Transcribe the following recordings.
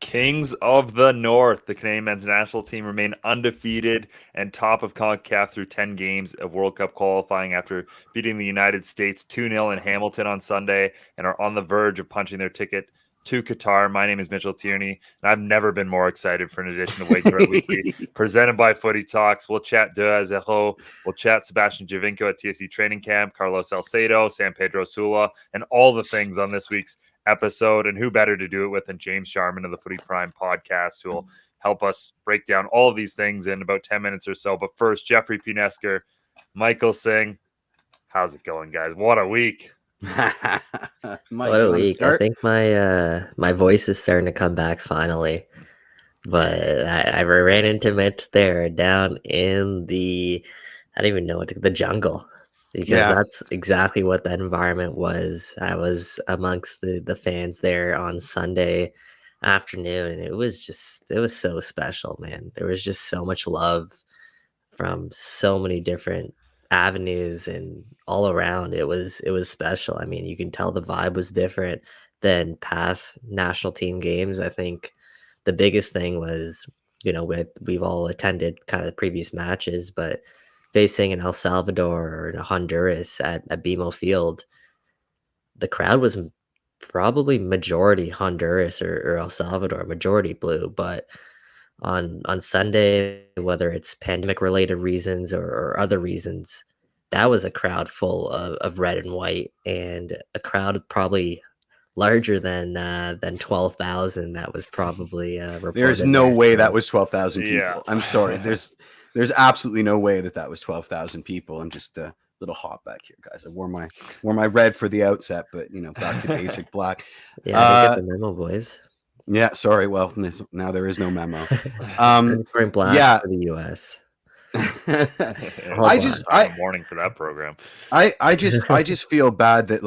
Kings of the North, the Canadian men's national team, remain undefeated and top of CONCACAF through 10 games of World Cup qualifying after beating the United States 2-0 in Hamilton on Sunday and are on the verge of punching their ticket to Qatar. My name is Mitchell Tierney, and I've never been more excited for an edition of Wake Up Weekly presented by Footy Talks. We'll chat De Azejo, we'll chat Sebastian Javinco at TFC Training Camp, Carlos Salcedo, San Pedro Sula, and all the things on this week's episode. And who better to do it with than James Sharman of the Footy Prime podcast, who will help us break down all of these things in about 10 minutes or so. But first, Jeffrey Pinesker, Michael Singh, how's it going, guys? What a week. Mike, what a week. I think my voice is starting to come back finally. But I ran into Mitch there down in the, I don't even know the jungle. Because that's exactly what that environment was. I was amongst the fans there on Sunday afternoon, and it was so special, man. There was just so much love from so many different avenues and all around. It was special. I mean, you can tell the vibe was different than past national team games. I think the biggest thing was, we've all attended kind of the previous matches, but facing in El Salvador or in Honduras at BMO Field, the crowd was probably majority Honduras or El Salvador, majority blue. But on Sunday, whether it's pandemic-related reasons or other reasons, that was a crowd full of red and white, and a crowd probably larger than 12,000. That was probably reported. There's no way that was 12,000 people. Yeah. I'm sorry. There's absolutely no way that was 12,000 people. I'm just a little hot back here, guys. I wore my red for the outset, but back to basic black. Yeah, I didn't get the memo, boys. Yeah, sorry. Well, now there is no memo. Wearing black for the U.S. I'm mourning for that program. I just feel bad that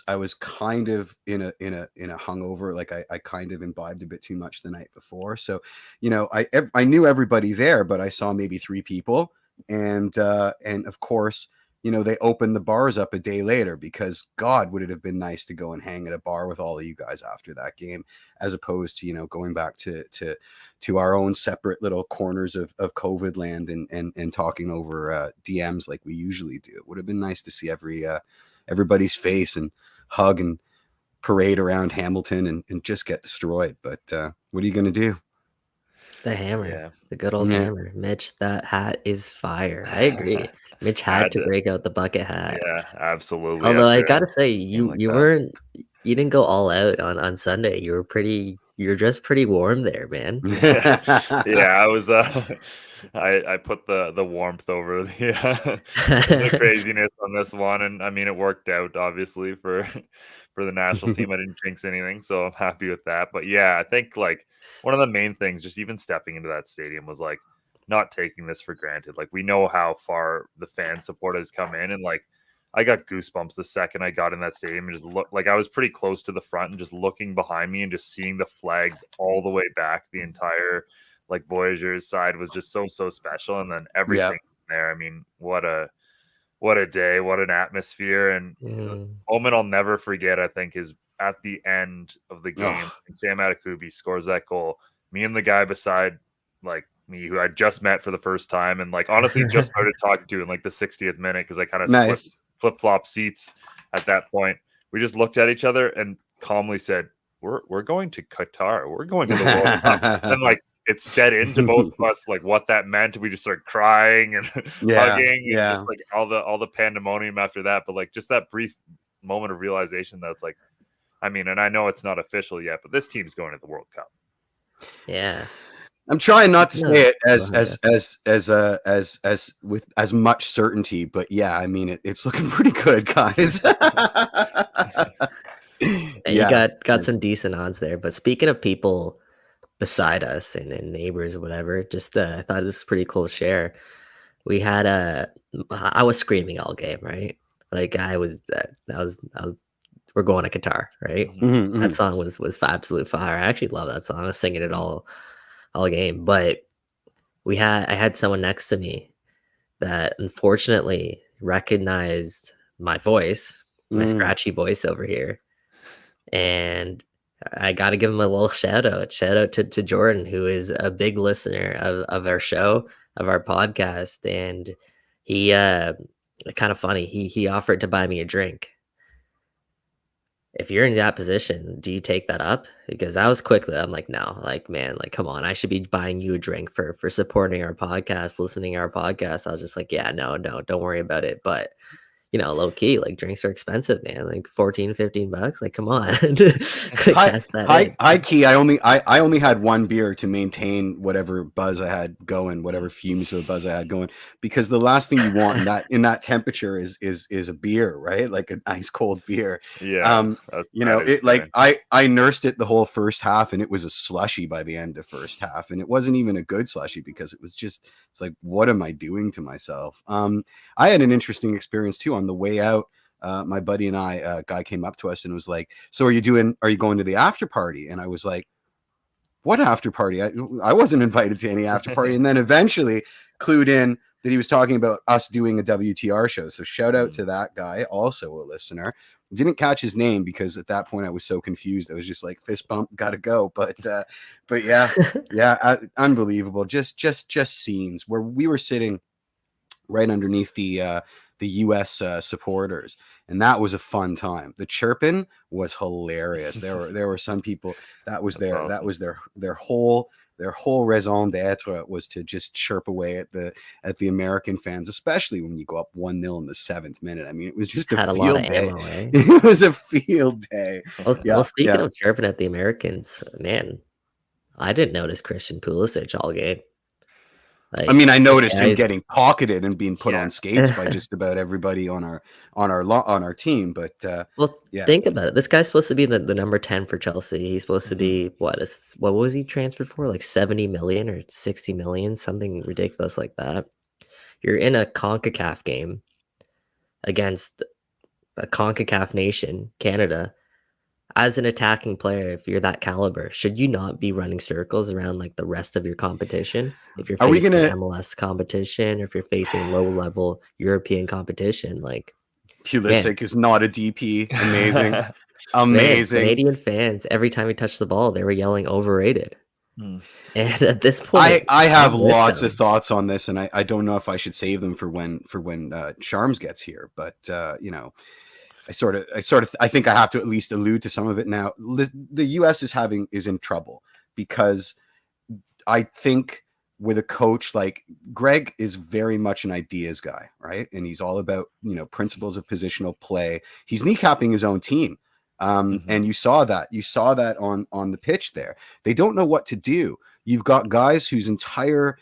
I was kind of in a hungover. I kind of imbibed a bit too much the night before. So, I knew everybody there, but I saw maybe 3 people, and of course, they opened the bars up a day later, because God, would it have been nice to go and hang at a bar with all of you guys after that game, as opposed to, going back to our own separate little corners of COVID land and talking over DMs like we usually do. It would have been nice to see everybody's face and hug and parade around Hamilton and just get destroyed. But what are you going to do? The hammer, the good old hammer. Mitch, that hat is fire. I agree. Mitch had to break out the bucket hat. Yeah, absolutely. Although I gotta say, you didn't go all out on Sunday. You were just pretty warm there, man. Yeah, I was. I put the warmth over the craziness on this one, and I mean, it worked out obviously for the national team. I didn't jinx anything, so I'm happy with that. But yeah, I think one of the main things, just even stepping into that stadium, was not taking this for granted. We know how far the fan support has come in, and I got goosebumps the second I got in that stadium and just looked I was pretty close to the front, and just looking behind me and just seeing the flags all the way back, the entire Voyageurs side was just so special. And then everything there, I mean, what a day, what an atmosphere. And the moment I'll never forget, I think, is at the end of the game, and Sam Adekubi scores that goal. Me and the guy beside me, who I just met for the first time, and honestly just started talking to in the 60th minute, because I kind of flip-flop seats at that point. We just looked at each other and calmly said, we're going to Qatar, we're going to the World Cup. And it set into both of us what that meant. We just started crying and hugging, and just all the pandemonium after that. But just that brief moment of realization that it's I mean, and I know it's not official yet, but this team's going to the World Cup. Yeah. I'm trying not to say it as with as much certainty, but yeah, I mean, it's looking pretty good, guys. You got some decent odds there. But speaking of people beside us and neighbors or whatever, just I thought this was pretty cool to share. We had I was screaming all game, right? We're going to Qatar, right? Mm-hmm. That song was absolute fire. I actually love that song. I was singing it all game. But I had someone next to me that unfortunately recognized my voice, my scratchy voice over here, and I got to give him a little shout out. Shout out to Jordan, who is a big listener of our show, of our podcast. And he, kind of funny, he offered to buy me a drink. If you're in that position, do you take that up? Because I was quickly, I'm like, no, like, man, like, come on, I should be buying you a drink for supporting our podcast, listening to our podcast. I was just like, yeah, no, don't worry about it. But low key, like, drinks are expensive, man. Like 14, 15 bucks. Like, come on. High key. I only had one beer to maintain whatever buzz I had going, whatever fumes of a buzz I had going, because the last thing you want in that temperature is a beer, right? Like an ice cold beer. Yeah. I nursed it the whole first half, and it was a slushy by the end of first half, and it wasn't even a good slushy because it's like, what am I doing to myself? I had an interesting experience too on the way out. My buddy and I, a guy came up to us and was like, so are you going to the after party? And I was like, what after party? I wasn't invited to any after party. And then eventually clued in that he was talking about us doing a WTR show. So shout out to that guy, also a listener. Didn't catch his name because at that point I was so confused. I was just like, fist bump, gotta go. But yeah, unbelievable. Just scenes where we were sitting right underneath the U.S. Supporters, and that was a fun time. The chirping was hilarious. There were some people that was their awesome. That was their whole raison d'etre was to just chirp away at the American fans, especially when you go up 1-0 in the 7th minute. I mean, it was just a field day. Ammo, eh? It was a field day. Well, speaking of chirping at the Americans, man, I didn't notice Christian Pulisic all game. Like, I mean, I noticed him getting pocketed and being put on skates by just about everybody on our team. But think about it. This guy's supposed to be the number 10 for Chelsea. He's supposed to be what was he transferred for? Like 70 million or 60 million, something ridiculous like that. You're in a CONCACAF game against a CONCACAF nation, Canada. As an attacking player, if you're that caliber, should you not be running circles around like the rest of your competition? If you're facing MLS competition, or if you're facing low-level European competition, like Pulisic is not a DP. Amazing. Amazing. Man, Canadian fans, every time he touched the ball, they were yelling overrated. And at this point, I have lots of thoughts on this, and I don't know if I should save them for when Sharms gets here, but I think I have to at least allude to some of it now. The U.S. is in trouble because I think with a coach like Greg is very much an ideas guy, right? And he's all about, principles of positional play. He's kneecapping his own team. And you saw that on the pitch there. They don't know what to do. You've got guys whose entire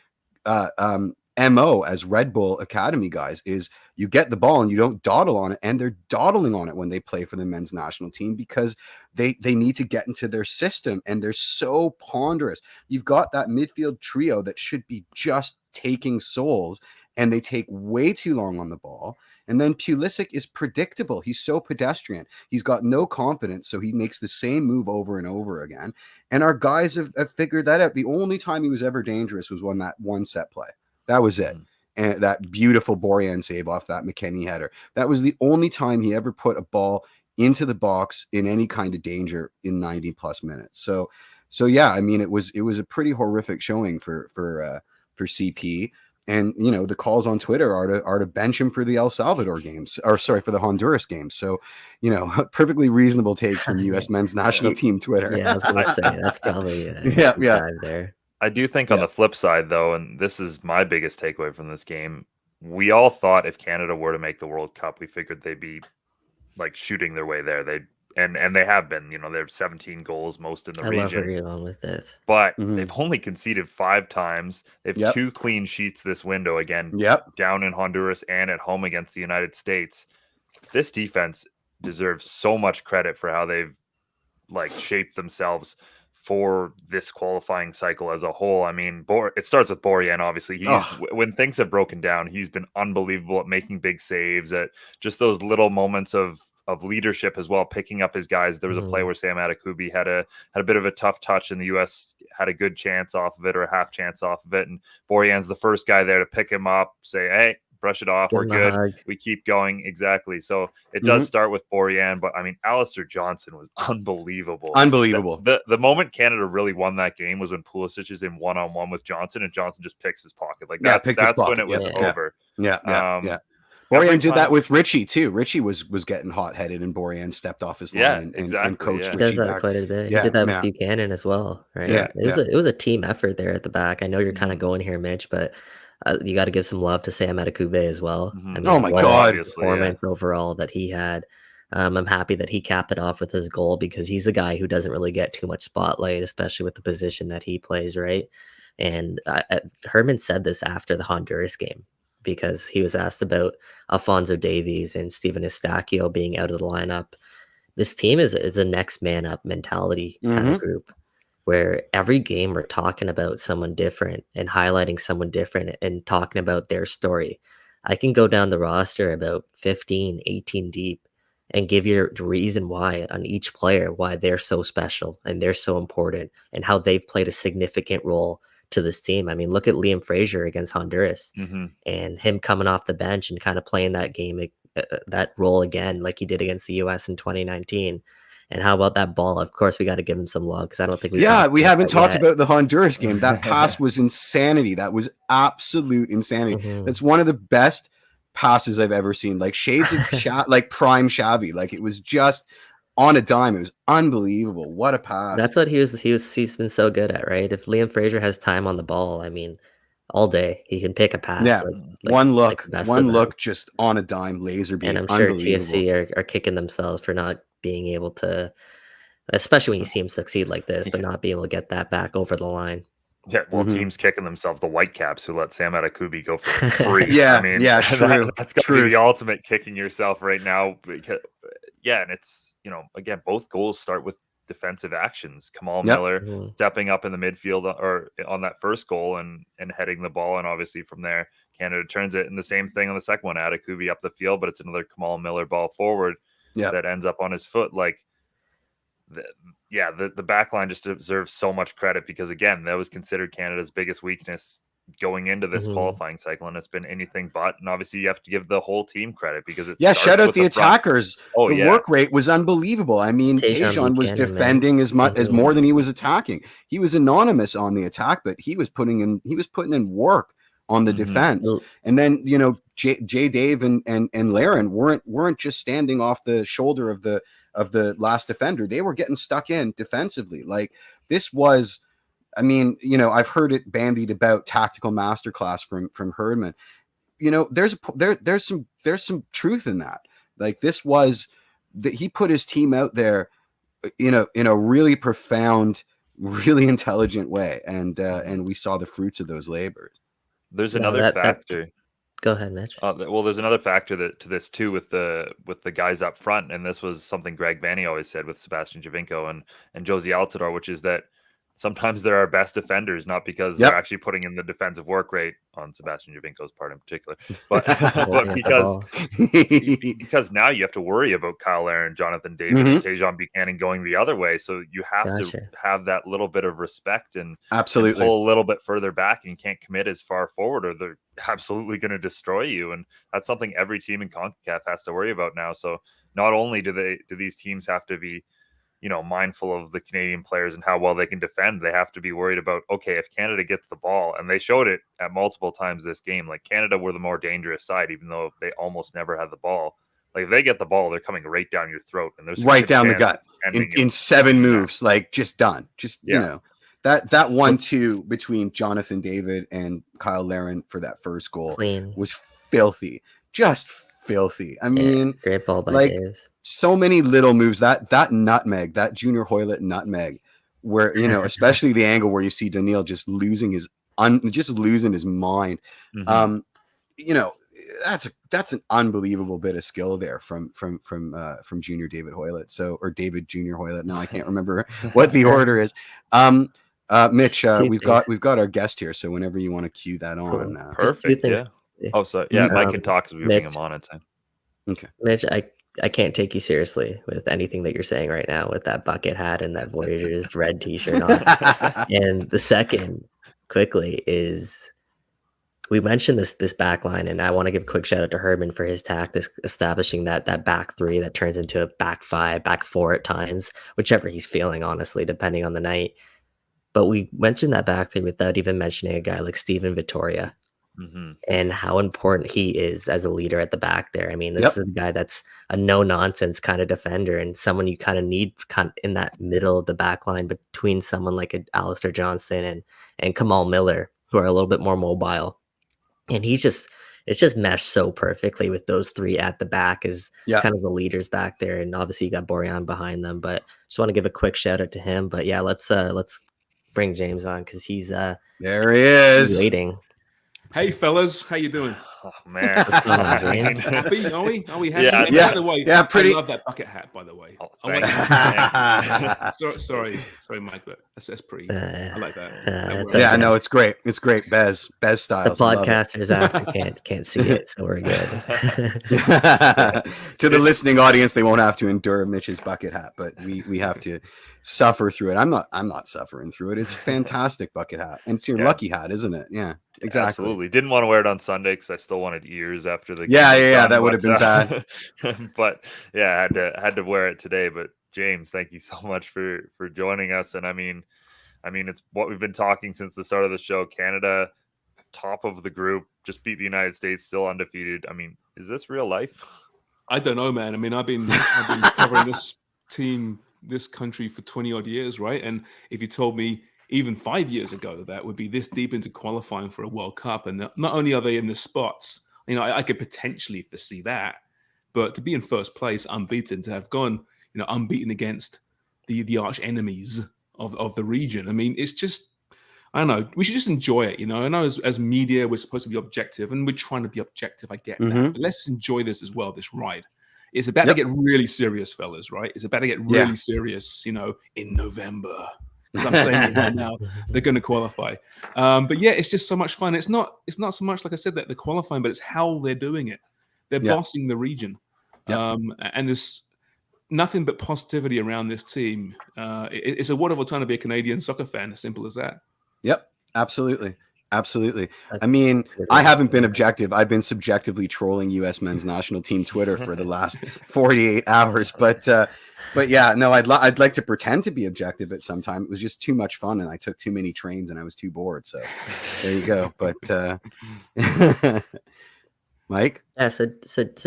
MO as Red Bull Academy guys is you get the ball and you don't dawdle on it, and they're dawdling on it when they play for the men's national team because they need to get into their system, and they're so ponderous. You've got that midfield trio that should be just taking souls, and they take way too long on the ball. And then Pulisic is predictable. He's so pedestrian. He's got no confidence, so he makes the same move over and over again. And our guys have figured that out. The only time he was ever dangerous was when that one set play. That was it. And that beautiful Borjan save off that McKennie header. That was the only time he ever put a ball into the box in any kind of danger in 90 plus minutes. So yeah, I mean, it was a pretty horrific showing for CP. And the calls on Twitter are to bench him for the El Salvador games, or sorry, for the Honduras games. So perfectly reasonable takes from U.S. men's national team Twitter. Yeah, I was gonna say that's probably there. I do think on the flip side, though, and this is my biggest takeaway from this game, we all thought if Canada were to make the World Cup, we figured they'd be like shooting their way there. And they have been. They have 17 goals, most in the region. I love where you're going with this. But they've only conceded 5 times. They have 2 clean sheets this window, again, down in Honduras and at home against the United States. This defense deserves so much credit for how they've shaped themselves for this qualifying cycle as a whole. I mean, it starts with Borjan, obviously. When things have broken down, he's been unbelievable at making big saves, at just those little moments of leadership as well, picking up his guys. There was a play where Sam Adekubi had a bit of a tough touch, and the U.S. had a good chance off of it, or a half chance off of it, and Borjan's the first guy there to pick him up, say, hey, brush it off. Give We're him a good. hug. We keep going. Exactly. So it does start with Borjan, but I mean, Alistair Johnson was unbelievable. Unbelievable. The moment Canada really won that game was when Pulisic is in one-on-one with Johnson, and Johnson just picks his pocket. Like that's when it was over. Yeah. Borjan did that with Richie too. Richie was getting hot-headed, and Borjan stepped off his line and coached Richie He does that back. quite a bit. He did that with Buchanan as well, right? It was a team effort there at the back. I know you're kind of going here, Mitch, but you got to give some love to Sam Adekugbe as well. I mean, oh my God, performance overall that he had. I'm happy that he capped it off with his goal because he's a guy who doesn't really get too much spotlight, especially with the position that he plays, right? And Herman said this after the Honduras game, because he was asked about Alphonso Davies and Steven Eustáquio being out of the lineup. This team is a next man up mentality kind of group, where every game we're talking about someone different and highlighting someone different and talking about their story. I can go down the roster about 15, 18 deep and give you the reason why on each player, why they're so special and they're so important and how they've played a significant role to this team. I mean, look at Liam Fraser against Honduras and him coming off the bench and kind of playing that game, that role again, like he did against the US in 2019. And how about that ball? Of course, we got to give him some love because I don't think we haven't talked about the Honduras game. That pass was insanity. That was absolute insanity. That's one of the best passes I've ever seen. Like shades of like prime Xavi. Like it was just on a dime. It was unbelievable. What a pass. That's what he's been so good at, right? If Liam Fraser has time on the ball, I mean, all day he can pick a pass. Yeah, one look, just on a dime, laser beam. And I'm sure TFC are kicking themselves for not being able to, especially when you see him succeed like this, but not being able to get that back over the line. Yeah, well, teams kicking themselves, the Whitecaps who let Sam Adekugbe go for free. I mean, true. That's got to be the ultimate kicking yourself right now. Because, and it's, again, both goals start with defensive actions. Kamal Miller stepping up in the midfield or on that first goal and heading the ball, and obviously from there Canada turns it. And the same thing on the second one, Adekugbe up the field, but it's another Kamal Miller ball forward that ends up on his foot. Like, the back line just deserves so much credit because, again, that was considered Canada's biggest weakness going into this qualifying cycle, and it's been anything but. And obviously you have to give the whole team credit because it's shout out the attackers. The work rate was unbelievable. I mean, Tajon was defending as much as more than he was attacking. He was anonymous on the attack, but he was putting in work on the defense. And then J Dave and Laren weren't just standing off the shoulder of the last defender. They were getting stuck in defensively. Like, this was, I mean, I've heard it bandied about tactical masterclass from Herdman. There's some truth in that. Like, this was that he put his team out there in a really profound, really intelligent way, and we saw the fruits of those labors. There's another factor. Go ahead, Mitch. Well, there's another factor to this too with the guys up front, and this was something Greg Vanney always said with Sebastian Javinco and Josie Altidore, which is that sometimes they're our best defenders, not because they're actually putting in the defensive work rate on Sebastian Javinco's part in particular, but because now you have to worry about Kyle Laren, Jonathan David, and Tajon Buchanan going the other way. So you have to have that little bit of respect and pull a little bit further back, and you can't commit as far forward or they're absolutely going to destroy you. And that's something every team in CONCACAF has to worry about now. So not only do these teams have to be mindful of the Canadian players and how well they can defend, they have to be worried about, okay, if Canada gets the ball, and they showed it at multiple times this game, like Canada were the more dangerous side, even though they almost never had the ball. Like, if they get the ball, they're coming right down your throat, and there's right down the gut in 7 moves, like just done. That 1-2 between Jonathan David and Kyle Laren for that first goal was filthy, just filthy. I mean, great ball by Davis. So many little moves, that nutmeg, that Junior Hoylett nutmeg, where especially the angle where you see Daniil just losing his mind. That's an unbelievable bit of skill there from Junior David Hoylett, or David Junior Hoylett. Now I can't remember what the order is. Mitch, we've got our guest here, so whenever you want to cue that on. Perfect. Yeah. Oh, so Mike can talk because we bring him on in time. Okay, Mitch, I can't take you seriously with anything that you're saying right now with that bucket hat and that Voyagers red t-shirt on. And the second, quickly, is we mentioned this back line, and I want to give a quick shout out to Herman for his tactics, establishing that back three that turns into a back five, back four at times, whichever he's feeling, honestly, depending on the night. But we mentioned that back three without even mentioning a guy like Steven Vittoria and how important he is as a leader at the back there. I mean, this is a guy that's a no-nonsense kind of defender and someone you kind of need in that middle of the back line between someone like Alistair Johnston and Kamal Miller, who are a little bit more mobile. And it's just meshed so perfectly with those three at the back as kind of the leaders back there. And obviously you got Borjan behind them, but just want to give a quick shout out to him. But yeah, let's bring James on because he's there he is waiting. Hey fellas, how you doing? Oh man, happy? Are we happy? Yeah, by the way, pretty. I love that bucket hat. By the way, sorry, Mike, but that's pretty. I like that. No, it's great. It's great, Bez style. The podcasters after can't see it, so we're good. To the listening audience, they won't have to endure Mitch's bucket hat, but we have to suffer through it. I'm not suffering through it. It's a fantastic bucket hat, and it's your lucky hat, isn't it? Yeah. Exactly. Absolutely. Didn't want to wear it on Sunday because I still wanted ears after the game. Yeah. That would have been bad. But yeah, I had to wear it today. But James, thank you so much for joining us. And I mean, it's what we've been talking since the start of the show. Canada, top of the group, just beat the United States, still undefeated. I mean, is this real life? I don't know, man. I mean, I've been covering this country for 20 odd years, right? And if you told me even 5 years ago that would be this deep into qualifying for a World Cup, and not only are they in the spots, I could potentially foresee that, but to be in first place, unbeaten, to have gone, unbeaten against the arch enemies of the region. I mean, it's just, I don't know. We should just enjoy it, I know as media, we're supposed to be objective, and we're trying to be objective. I get that, but let's enjoy this as well. This ride. It's about to get really serious, fellas. Right? It's about to get really serious. In November. I'm saying it right now, they're going to qualify. But yeah, it's just so much fun. It's not so much, like I said, that they're qualifying, but it's how they're doing it. They're bossing the region. And there's nothing but positivity around this team. It's a wonderful time to be a Canadian soccer fan, as simple as that. Yep, absolutely. I mean, I haven't been objective. I've been subjectively trolling U.S. men's national team Twitter for the last 48 hours. But yeah, no, I'd like to pretend to be objective at some time. It was just too much fun, and I took too many trains, and I was too bored. So there you go. But Mike, yeah. So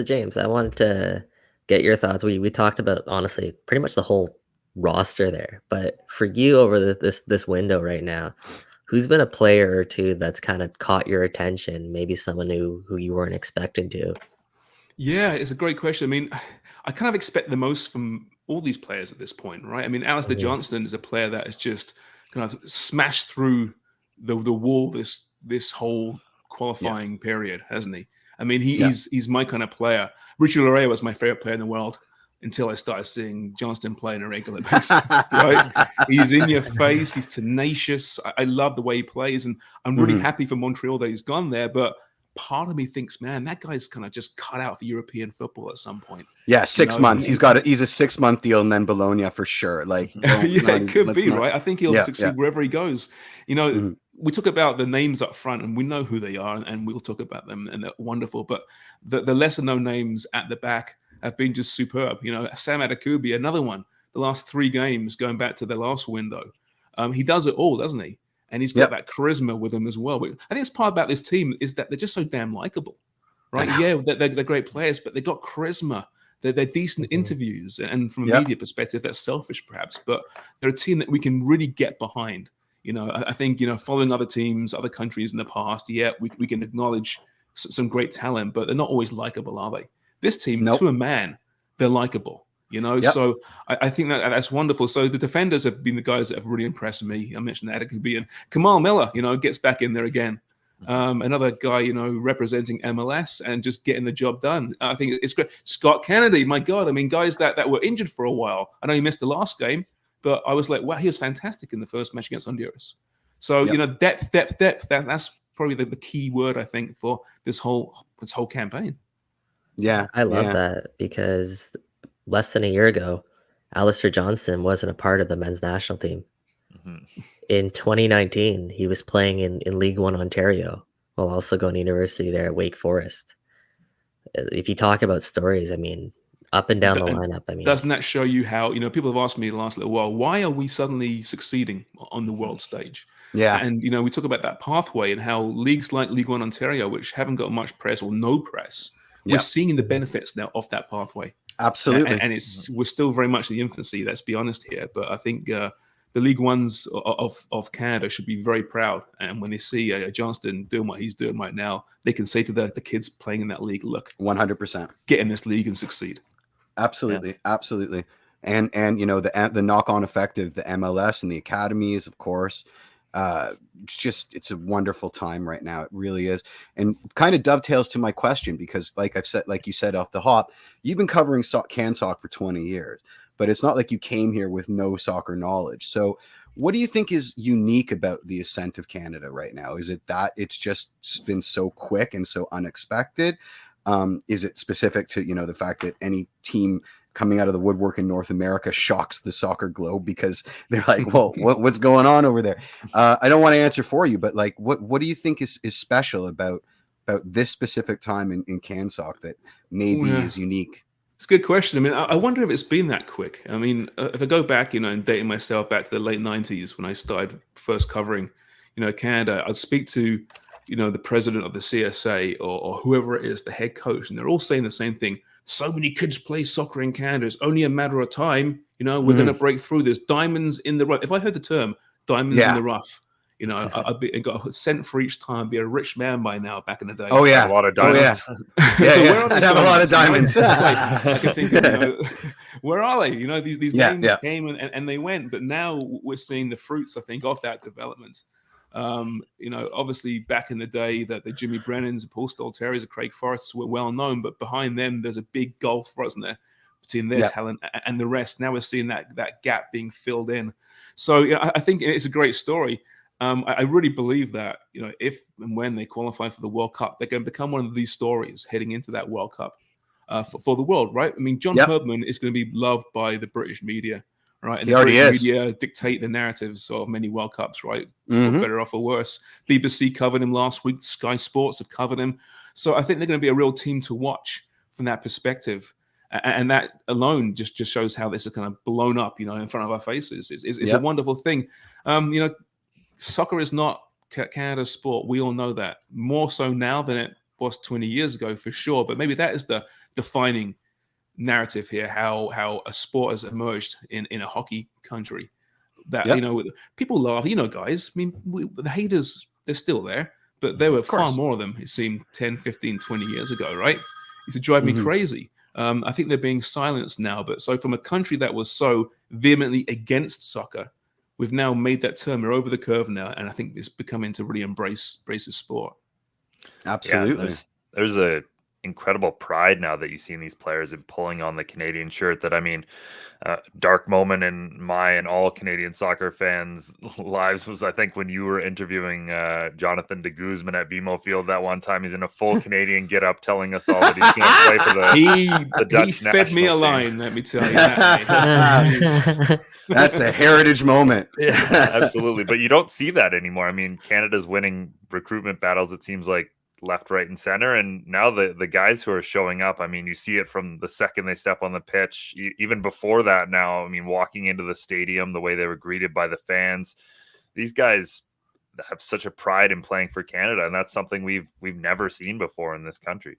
James, I wanted to get your thoughts. We talked about, honestly, pretty much the whole roster there. But for you, over this window right now, who's been a player or two that's kind of caught your attention? Maybe someone who you weren't expecting to. Yeah, it's a great question. I mean, I kind of expect the most from all these players at this point, right? I mean, Alistair Johnston is a player that has just kind of smashed through the wall this whole qualifying period, hasn't he? I mean, he's my kind of player. Richie Laryea was my favorite player in the world until I started seeing Johnston play on a regular basis, right? He's in your face. He's tenacious. I love the way he plays, and I'm really happy for Montreal that he's gone there, but part of me thinks, man, that guy's kind of just cut out for European football at some point. Yeah, 6 months. He's a 6-month deal, and then Bologna for sure. Like, it could be right. I think he'll succeed wherever he goes. We talk about the names up front, and we know who they are, and we'll talk about them, and they're wonderful. But the lesser known names at the back have been just superb. Sam Adekubi, another one. The last 3 games, going back to the last window, he does it all, doesn't he? And he's got that charisma with him as well. I think it's part about this team is that they're just so damn likable, right? Yeah, they're great players, but they've got charisma. They're decent interviews. And from a media perspective, that's selfish perhaps, but they're a team that we can really get behind. I think, following other teams, other countries in the past, we can acknowledge some great talent, but they're not always likable, are they? This team, to a man, they're likable. So I think that's wonderful. So the defenders have been the guys that have really impressed me. I mentioned that Adekubi and Kamal Miller, gets back in there again. Another guy, representing MLS and just getting the job done. I think it's great. Scott Kennedy, my God, I mean, guys that were injured for a while. I know he missed the last game, but I was like, wow, he was fantastic in the first match against Honduras. So, depth. That's probably the key word, I think, for this whole campaign. Yeah. I love that because less than a year ago, Alistair Johnston wasn't a part of the men's national team. In 2019, he was playing in League One Ontario while also going to university there at Wake Forest. If you talk about stories, I mean, up and down the lineup, I mean, doesn't that show you how, you know, people have asked me the last little while, why are we suddenly succeeding on the world stage? Yeah. And, you know, we talk about that pathway and how leagues like League One Ontario, which haven't got much press or no press, we're seeing the benefits now of that pathway. Absolutely. And we're still very much in the infancy, let's be honest here. But I think the League Ones of Canada should be very proud. And when they see Johnston doing what he's doing right now, they can say to the kids playing in that league, look, 100%. Get in this league and succeed. Absolutely. Absolutely. And you know, the knock-on effect of the MLS and the academies, of course, it's a wonderful time right now. It really is. And kind of dovetails to my question, because like you said off the hop, you've been covering CanSoc for 20 years, but it's not like you came here with no soccer knowledge. So what do you think is unique about the ascent of Canada right now? Is it that it's just been so quick and so unexpected? Is it specific to, you know, the fact that any team coming out of the woodwork in North America shocks the soccer globe because they're like, whoa, what's going on over there? I don't want to answer for you, but like, what do you think is special about this specific time in CanSoc that maybe is unique? It's a good question. I mean, I wonder if it's been that quick. I mean, if I go back, you know, and dating myself back to the late 90s when I started first covering, you know, Canada, I'd speak to, you know, the president of the CSA or whoever it is, the head coach, and they're all saying the same thing. So many kids play soccer in Canada. It's only a matter of time. You know, we're going to break through. There's diamonds in the rough. If I heard the term diamonds in the rough, you know, I got a cent for each time. I'd be a rich man by now back in the day. Oh, yeah. A lot of diamonds. I'd have a lot of diamonds. I can think of, you know, where are they? You know, these names came and they went. But now we're seeing the fruits, I think, of that development. You know, obviously back in the day that the Jimmy Brennans, the Paul Stolteris, the Craig Forrests were well known, but behind them there's a big gulf, wasn't there, between their talent and the rest. Now we're seeing that gap being filled in. So yeah, I think it's a great story. I really believe that, you know, if and when they qualify for the World Cup, they're going to become one of these stories heading into that World Cup for the world, right? I mean, John Herdman is going to be loved by the British media. Right, and he already is. Media dictate the narratives of many World Cups, right? For better or for worse. BBC covered him last week. Sky Sports have covered him. So I think they're going to be a real team to watch from that perspective. And that alone just shows how this is kind of blown up, you know, in front of our faces. It's a wonderful thing. You know, soccer is not Canada's sport. We all know that. More so now than it was 20 years ago, for sure. But maybe that is the defining narrative here, how a sport has emerged in a hockey country that, you know, people laugh, you know, guys, I mean, the haters, they're still there, but there were far more of them, it seemed 10, 15, 20 years ago, right? It used to drive me crazy. I think they're being silenced now, but so from a country that was so vehemently against soccer, we've now made that turn. We're over the curve now, and I think it's becoming to really embrace the sport. Absolutely. There's a incredible pride now that you see in these players and pulling on the Canadian shirt. That, I mean, dark moment in my and all Canadian soccer fans' lives was, I think, when you were interviewing Jonathan de Guzman at BMO Field that one time. He's in a full Canadian get-up telling us all that he's going to play for the Dutch he fed me a team. Line, let me tell you that. That's a heritage moment. Yeah, absolutely. But you don't see that anymore. I mean, Canada's winning recruitment battles, it seems like, left, right, and center. And now the guys who are showing up, I mean, you see it from the second they step on the pitch, even before that now. I mean, walking into the stadium, the way they were greeted by the fans, these guys have such a pride in playing for Canada, and that's something we've never seen before in this country.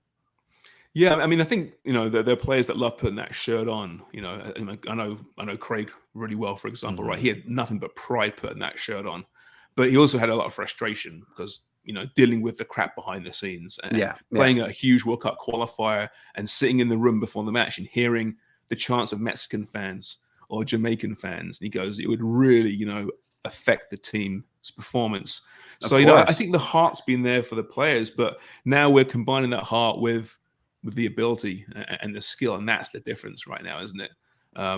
Yeah, I mean, I think, you know, there are players that love putting that shirt on. You know, I know Craig really well, for example, right? He had nothing but pride putting that shirt on, but he also had a lot of frustration because, you know, dealing with the crap behind the scenes and playing a huge World Cup qualifier and sitting in the room before the match and hearing the chants of Mexican fans or Jamaican fans. And he goes, it would really, you know, affect the team's performance. So, you know, I think the heart's been there for the players, but now we're combining that heart with the ability and the skill. And that's the difference right now, isn't it? I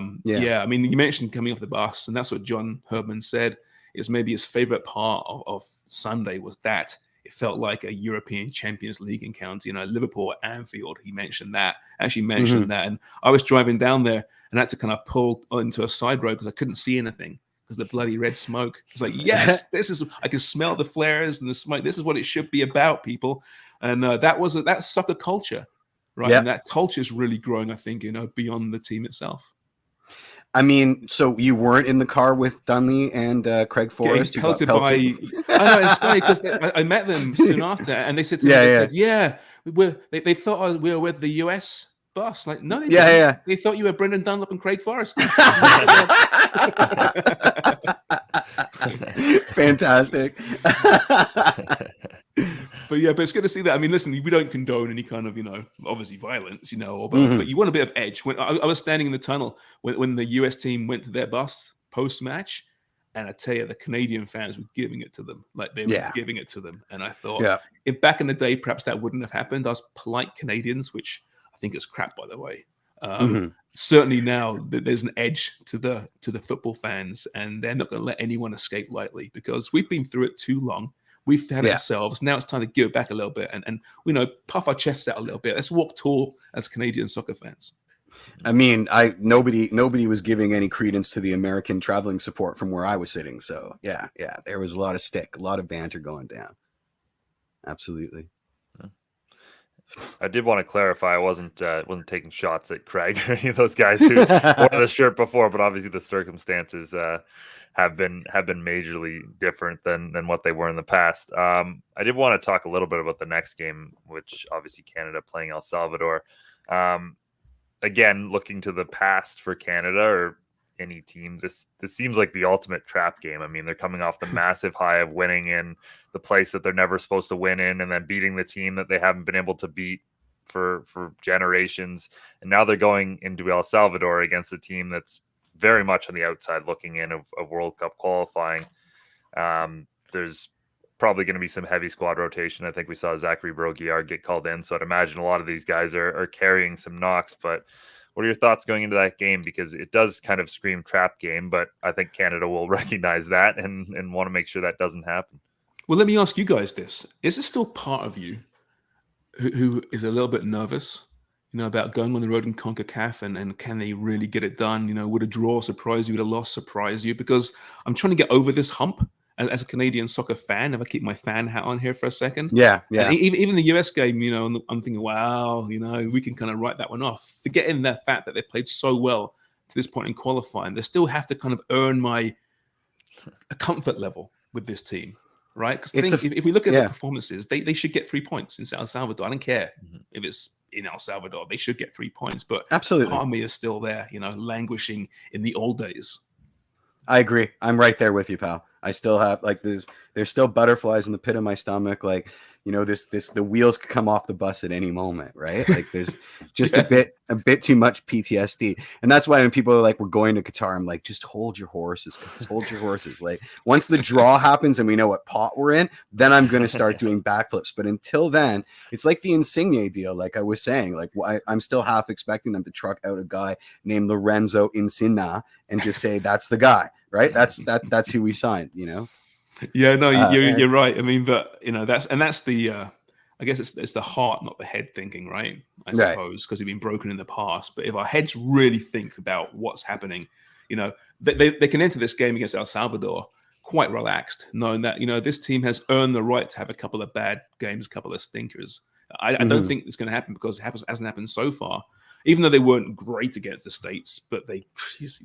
mean, you mentioned coming off the bus, and that's what John Herdman said. Is maybe his favorite part of Sunday was that it felt like a European Champions League encounter. You know, Liverpool at Anfield. He mentioned that. And I was driving down there and I had to kind of pull into a side road because I couldn't see anything because the bloody red smoke. It's like, yes, I can smell the flares and the smoke. This is what it should be about, people. And that's soccer culture, right? Yep. And that culture is really growing, I think, beyond the team itself. I mean, so you weren't in the car with Dunley and Craig Forrest? I know, it's funny because I met them soon after, and they said to me, they thought we were with the US bus. Like, no, they didn't. They thought you were Brendan Dunlop and Craig Forrest. Fantastic. But it's good to see that. I mean, listen, we don't condone any kind of, obviously violence, but you want a bit of edge. When I was standing in the tunnel when the US team went to their bus post-match, and I tell you, the Canadian fans were giving it to them. Like, they were giving it to them. And I thought, if back in the day, perhaps that wouldn't have happened. Us polite Canadians, which I think is crap, by the way. Certainly now there's an edge to the football fans, and they're not going to let anyone escape lightly, because we've been through it too long. We've had it ourselves. Now it's time to give it back a little bit and puff our chests out a little bit. Let's walk tall as Canadian soccer fans. I mean, nobody was giving any credence to the American traveling support from where I was sitting. So yeah, there was a lot of stick, a lot of banter going down. Absolutely. I did want to clarify, I wasn't taking shots at Craig or any of those guys who wore the shirt before, but obviously the circumstances have been majorly different than what they were in the past. I did want to talk a little bit about the next game, which obviously Canada playing El Salvador. Again, looking to the past for Canada or any team, this seems like the ultimate trap game. I mean, they're coming off the massive high of winning in the place that they're never supposed to win in, and then beating the team that they haven't been able to beat for generations. And now they're going into El Salvador against a team that's very much on the outside looking in of World Cup qualifying. There's probably going to be some heavy squad rotation. I think we saw Zachary Broguillard get called in, so I'd imagine a lot of these guys are carrying some knocks. But what are your thoughts going into that game? Because it does kind of scream trap game, but I think Canada will recognize that and want to make sure that doesn't happen. Well, let me ask you guys this. Is there still part of you who is a little bit nervous, about going on the road in CONCACAF and can they really get it done? Would a draw surprise you? Would a loss surprise you? Because I'm trying to get over this hump as a Canadian soccer fan. If I keep my fan hat on here for a second. Yeah. And even the US game, I'm thinking, wow, we can kind of write that one off. Forgetting the fact that they played so well to this point in qualifying, they still have to kind of earn my comfort level with this team. Right? Because if we look at the performances, they should get 3 points in El Salvador. I don't care if it's in El Salvador. They should get 3 points. But absolutely, part of me is still there, languishing in the old days. I agree. I'm right there with you, pal. I still have there's still butterflies in the pit of my stomach. Like, the wheels could come off the bus at any moment, right? Like there's just a bit too much PTSD. And that's why when people are like, we're going to Qatar, I'm like, just hold your horses, guys. Hold your horses. Like once the draw happens and we know what pot we're in, then I'm going to start doing backflips. But until then, it's like the Insigne deal. Like I was saying, like I'm still half expecting them to truck out a guy named Lorenzo Insigne and just say, that's the guy, right? That's who we signed, Yeah, no, you're right. I mean, but that's the I guess it's the heart, not the head thinking, right? I suppose, because it's been broken in the past. But if our heads really think about what's happening, they can enter this game against El Salvador quite relaxed, knowing that this team has earned the right to have a couple of bad games, a couple of stinkers. I don't think it's going to happen because it hasn't happened so far. Even though they weren't great against the States, but they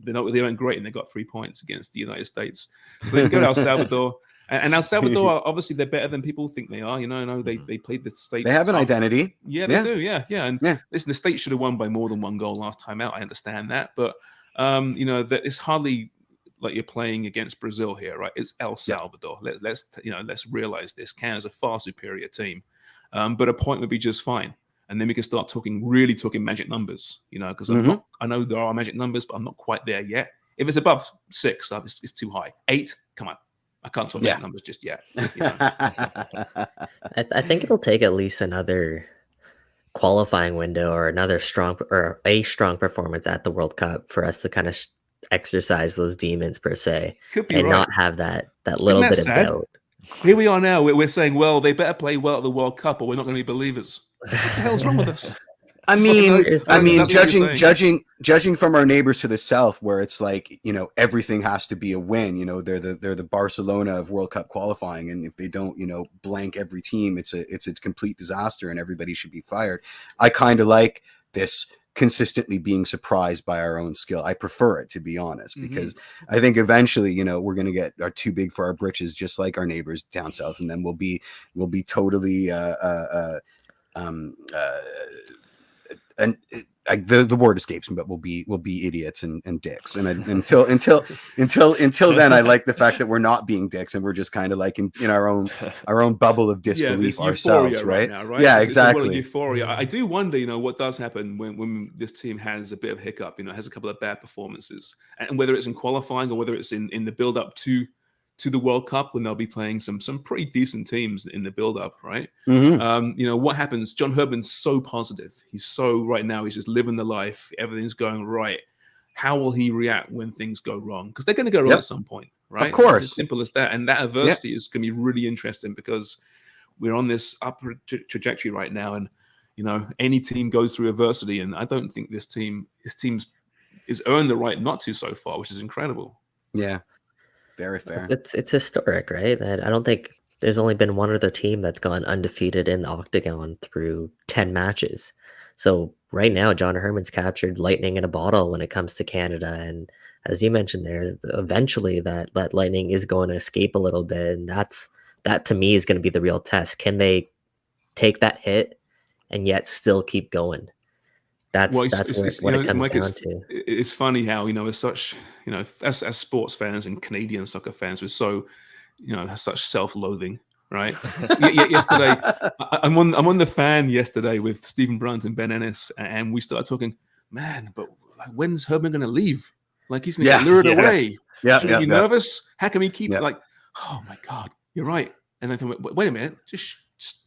weren't great, and they got 3 points against the United States. So they can go to El Salvador. And El Salvador, obviously, they're better than people think they are. They played the States. They have an identity. Yeah, they do. Yeah. And listen, the States should have won by more than one goal last time out. I understand that, but that it's hardly like you're playing against Brazil here, right? It's El Salvador. Let's realize this. Canada's a far superior team, but a point would be just fine. And then we can start talking magic numbers. Because I know there are magic numbers, but I'm not quite there yet. If it's above 6, it's too high. 8, come on. I can't talk magic numbers just yet. I think it'll take at least another qualifying window or a strong performance at the World Cup for us to kind of exercise those demons per se, and not have that little bit of doubt. Here we are now. We're saying, well, they better play well at the World Cup, or we're not going to be believers. What the hell's wrong with us? I mean, judging from our neighbors to the south, where it's like, you know, everything has to be a win. You know, they're the Barcelona of World Cup qualifying, and if they don't, you know, blank every team, it's a complete disaster, and everybody should be fired. I kind of like this consistently being surprised by our own skill. I prefer it, to be honest, because I think eventually, you know, we're going to get too big for our britches, just like our neighbors down south, and then we'll be totally and the word escapes me, but we'll be idiots and dicks. And until then, I like the fact that we're not being dicks, and we're just kind of like in our own bubble of disbelief ourselves, right? Now, right? Yeah, it's exactly. Euphoria. I do wonder, you know, what does happen when this team has a bit of hiccup, you know, has a couple of bad performances, and whether it's in qualifying or whether it's in the build up to the World Cup, when they'll be playing some pretty decent teams in the build-up, right? You know, what happens? John Herdman's so positive. He's so, right now, he's just living the life. Everything's going right. How will he react when things go wrong? Because they're going to go wrong at some point, right? Of course. It's as simple as that. And that adversity is going to be really interesting, because we're on this upward trajectory right now. And, you know, any team goes through adversity. And I don't think this team's is earned the right not to so far, which is incredible. Yeah. Very fair. It's historic, right? That I don't think there's only been one other team that's gone undefeated in the octagon through 10 matches. So right now, John Herdman's captured lightning in a bottle when it comes to Canada. And as you mentioned there, eventually that lightning is going to escape a little bit. And that to me is going to be the real test. Can they take that hit and yet still keep going? That's what it comes down to. It's funny how, you know, as such, you know, as sports fans and Canadian soccer fans, we're so, you know, such self-loathing, right? Yesterday, I'm on the fan yesterday with Stephen Brunt and Ben Ennis, and we started talking, man, but like, when's Herdman going to leave? Like, he's going to get lured away. Should he be nervous? How can we keep like, oh my God, you're right. And then wait a minute, just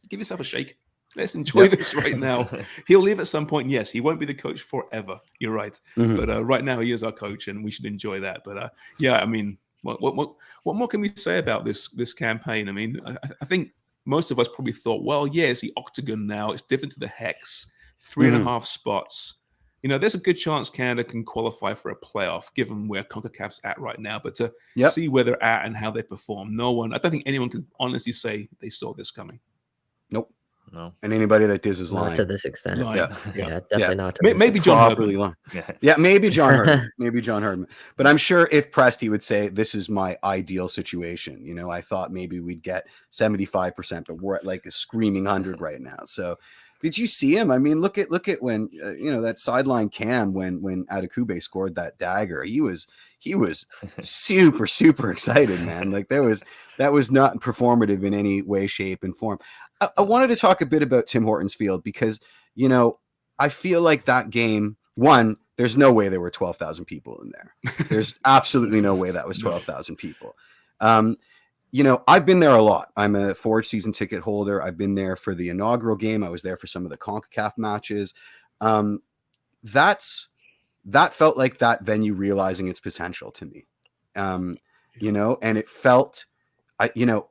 give yourself a shake. Let's enjoy this right now. He'll leave at some point. Yes, he won't be the coach forever. You're right. But right now he is our coach, and we should enjoy that. But yeah, I mean, what more can we say about this campaign? I mean, I think most of us probably thought, well, yeah, it's the octagon now. It's different to the hex. 3.5 spots. You know, there's a good chance Canada can qualify for a playoff, given where CONCACAF's at right now. But to see where they're at and how they perform, I don't think anyone can honestly say they saw this coming. Nope. No, and anybody that is lying. Not to this extent. Yeah, definitely not. Maybe John Herdman. Yeah, maybe John Herdman. Maybe John Herdman. But I'm sure if pressed, he would say, "This is my ideal situation." You know, I thought maybe we'd get 75%, but we're at like a screaming 100 right now. So, did you see him? I mean, look at when you know, that sideline cam when Adekugbe scored that dagger. He was super excited, man. Like that was not performative in any way, shape, and form. I wanted to talk a bit about Tim Hortons Field because, you know, I feel like that game, one, there's no way there were 12,000 people in there. There's absolutely no way that was 12,000 people. You know, I've been there a lot. I'm a Forge season ticket holder. I've been there for the inaugural game. I was there for some of the CONCACAF matches. That felt like that venue realizing its potential to me. You know, and it felt, you know,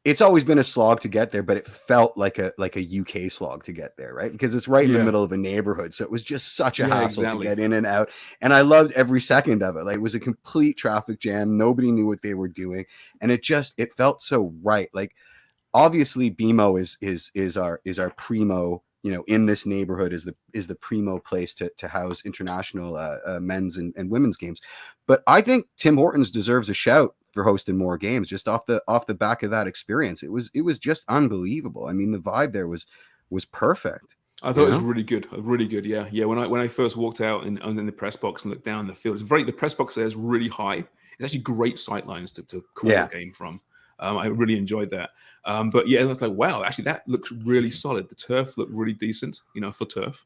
it's always been a slog to get there, but it felt like a UK slog to get there, right? Because it's right in the middle of a neighborhood. So it was just such a hassle to get in and out. And I loved every second of it. Like it was a complete traffic jam. Nobody knew what they were doing. And it felt so right. Like obviously BMO is our primo, you know, in this neighborhood is the primo place to house international men's and women's games. But I think Tim Hortons deserves a shout for hosting more games just off the back of that experience. It was just unbelievable. I mean, the vibe there was perfect. I thought it was really good. Yeah. When I first walked out in the press box and looked down the field, the press box there is really high. It's actually great sight lines to call the game from. I really enjoyed that. But yeah, I was like, wow, actually that looks really solid. The turf looked really decent, you know, for turf.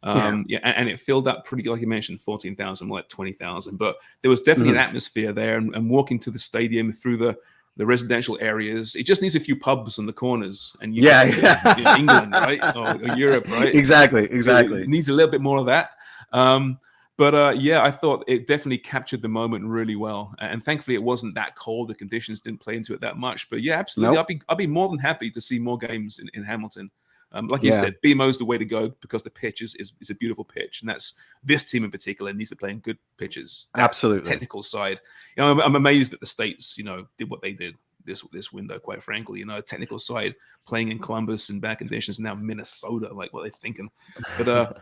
And it filled up pretty, like you mentioned, 14,000, more like 20,000. But there was definitely an atmosphere there, and walking to the stadium through the residential areas, it just needs a few pubs on the corners. And England, right, or Europe, right? Exactly. It needs a little bit more of that. But I thought it definitely captured the moment really well. And thankfully, it wasn't that cold. The conditions didn't play into it that much. But yeah, absolutely, I'd be more than happy to see more games in Hamilton. Like you said, BMO's the way to go because the pitch is a beautiful pitch, and that's this team in particular needs to play in good pitches. That's Absolutely. the technical side. I'm amazed that the States, did what they did this window. Quite frankly, technical side playing in Columbus and bad conditions, now Minnesota, like what they're thinking. But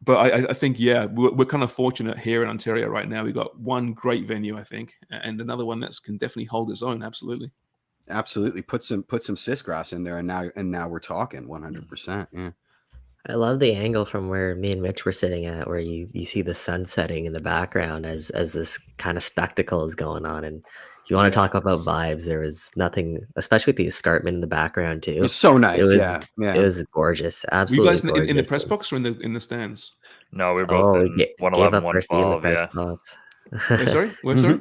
But I think, we're kind of fortunate here in Ontario right now. We've got one great venue, I think, and another one that can definitely hold its own. Absolutely. Put some sisgrass in there, and now we're talking 100%. Yeah. I love the angle from where me and Mitch were sitting at, where you see the sun setting in the background as this kind of spectacle is going on. And if you want to talk about vibes, there was nothing, especially with the escarpment in the background too. It's so nice. It was gorgeous. Absolutely. Were you guys in the press box or in the stands? No, we were both in 111, 112. Yeah. Hey, sorry. What? Sorry.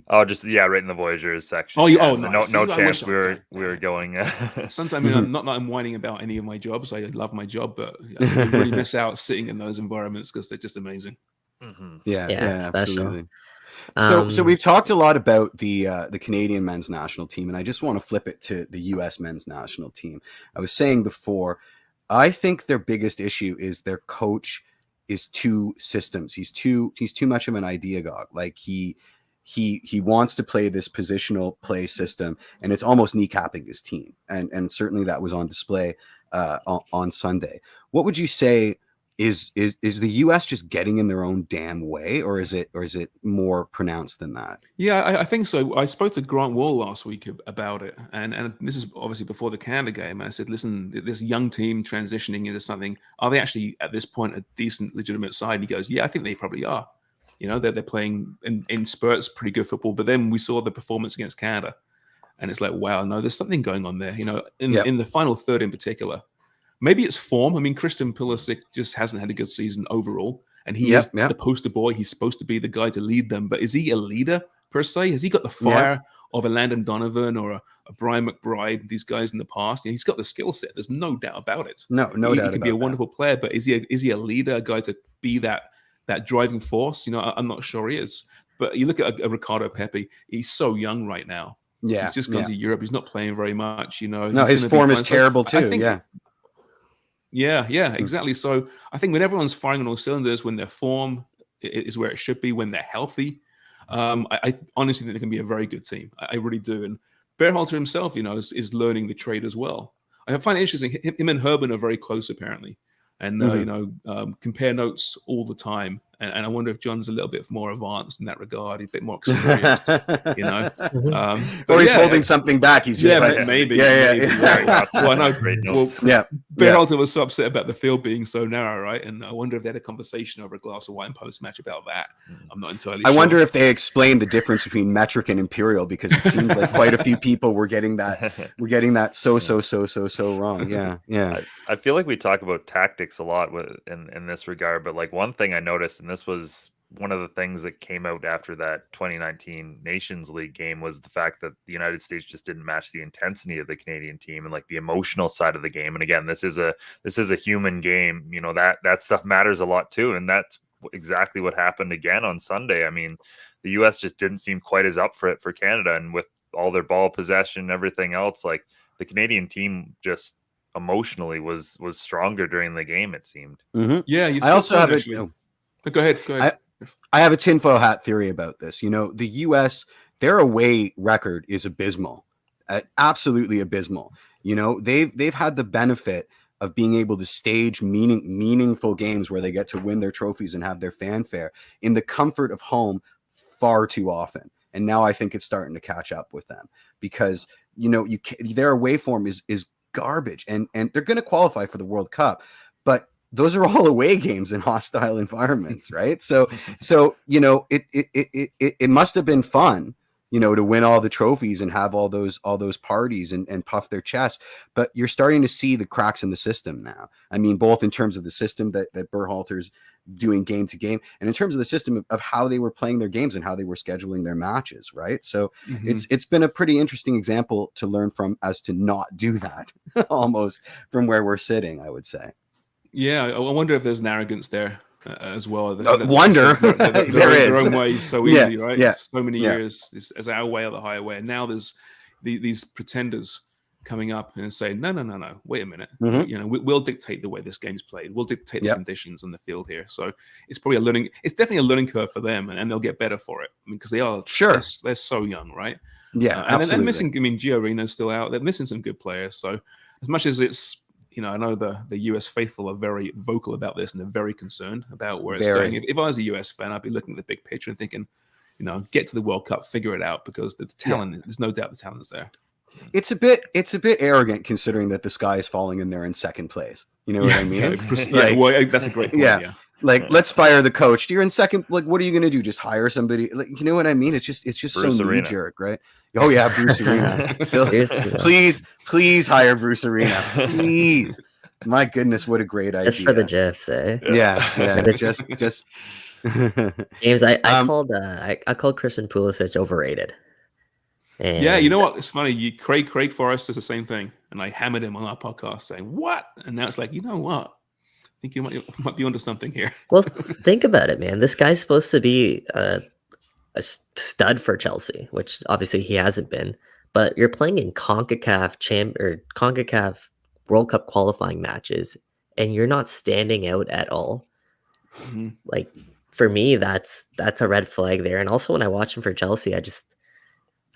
Oh, just right in the Voyageurs section. Nice. No chance we were going. Sometimes I'm not whining about any of my jobs. I love my job, but I really miss out sitting in those environments because they're just amazing. Mm-hmm. Yeah, absolutely. So we've talked a lot about the Canadian men's national team, and I just want to flip it to the U.S. men's national team. I was saying before, I think their biggest issue is their coach is too systems. He's too much of an ideagogue. Like he wants to play this positional play system, and it's almost kneecapping his team. And certainly that was on display on Sunday. What would you say is the U.S. just getting in their own damn way, or is it more pronounced than that? Yeah, I think so. I spoke to Grant Wall last week about it, and this is obviously before the Canada game. And I said, listen, this young team transitioning into something, are they actually at this point a decent, legitimate side? And he goes, yeah, I think they probably are. They're playing in spurts pretty good football, but then we saw the performance against Canada, and it's like, wow, no, there's something going on there. In the final third in particular. Maybe it's form. I mean, Christian Pulisic just hasn't had a good season overall, and he is the poster boy. He's supposed to be the guy to lead them, but is he a leader per se? Has he got the fire of a Landon Donovan or a Brian McBride? These guys in the past, he's got the skill set. There's no doubt about it. No doubt. He can be a wonderful player, but is he a leader, a guy to be that driving force? I'm not sure he is. But you look at a Ricardo Pepi. He's so young right now. Yeah, he's just gone to Europe. He's not playing very much. No, his form is terrible too. Yeah, exactly. So I think when everyone's firing on all cylinders, when their form is where it should be, when they're healthy, I honestly think they can be a very good team. I really do. And Berhalter himself, is learning the trade as well. I find it interesting. Him and Herman are very close, apparently, and compare notes all the time. And I wonder if John's a little bit more advanced in that regard, a bit more experienced, or he's holding something back. He's just maybe. Well, I know. Berhalter was so upset about the field being so narrow, right? And I wonder if they had a conversation over a glass of wine post-match about that. I'm not entirely sure. I wonder if they explained the difference between metric and imperial, because it seems like quite a few people were getting that so wrong. Yeah. I feel like we talk about tactics a lot in this regard, but like one thing I noticed, and this was one of the things that came out after that 2019 Nations League game, was the fact that the United States just didn't match the intensity of the Canadian team and like the emotional side of the game. And again, this is a human game. That stuff matters a lot too, and that's exactly what happened again on Sunday. I mean, the U.S. just didn't seem quite as up for it for Canada, and with all their ball possession and everything else, like the Canadian team just emotionally was stronger during the game, it seemed. Mm-hmm. Yeah, I also have it. Go ahead. I have a tinfoil hat theory about this. The U.S., their away record is abysmal, absolutely abysmal. They've had the benefit of being able to stage meaningful games where they get to win their trophies and have their fanfare in the comfort of home far too often. And now I think it's starting to catch up with them, because their away form is garbage, and they're going to qualify for the World Cup, but those are all away games in hostile environments, right? So it must have been fun, to win all the trophies and have all those parties and puff their chests. But you're starting to see the cracks in the system now. I mean, both in terms of the system that Berhalter's doing game to game, and in terms of the system of how they were playing their games and how they were scheduling their matches, right? So it's been a pretty interesting example to learn from, as to not do that almost from where we're sitting, I would say. Yeah, I wonder if there's an arrogance there as well. There is. Their own way so easily, right? Yeah. So many years as our way or the highway. And now there's these pretenders coming up and saying, no, wait a minute. We'll dictate the way this game's played. We'll dictate the conditions on the field here. So it's probably it's definitely a learning curve for them, and they'll get better for it. I mean, because they are, they're so young, right? Yeah, and absolutely. they're missing, I mean, Gio Rena's still out. They're missing some good players. So as much as it's, I know the US faithful are very vocal about this and they're very concerned about where it's going. If I was a US fan, I'd be looking at the big picture and thinking, get to the World Cup, figure it out, because the talent, there's no doubt the talent's there. It's a bit arrogant considering that the sky is falling and they're in second place. You know what I mean? Well, that's a great point. Yeah. Like, let's fire the coach. You're in second. Like, what are you going to do? Just hire somebody? Like, you know what I mean? It's just so knee jerk, right? Oh yeah, Bruce Arena. please hire Bruce Arena. Please. My goodness, what a great idea. Just for the GIFs, eh? Yeah. just. James, I called Christian Pulisic overrated. And yeah, you know what? It's funny. Craig Forrest does the same thing, and I hammered him on our podcast saying, "What?" And now it's like, you know what? I think you might be onto something here. Well, think about it, man. This guy's supposed to be a stud for Chelsea, which obviously he hasn't been. But you're playing in CONCACAF World Cup qualifying matches, and you're not standing out at all. Mm-hmm. Like, for me, that's a red flag there. And also, when I watch him for Chelsea,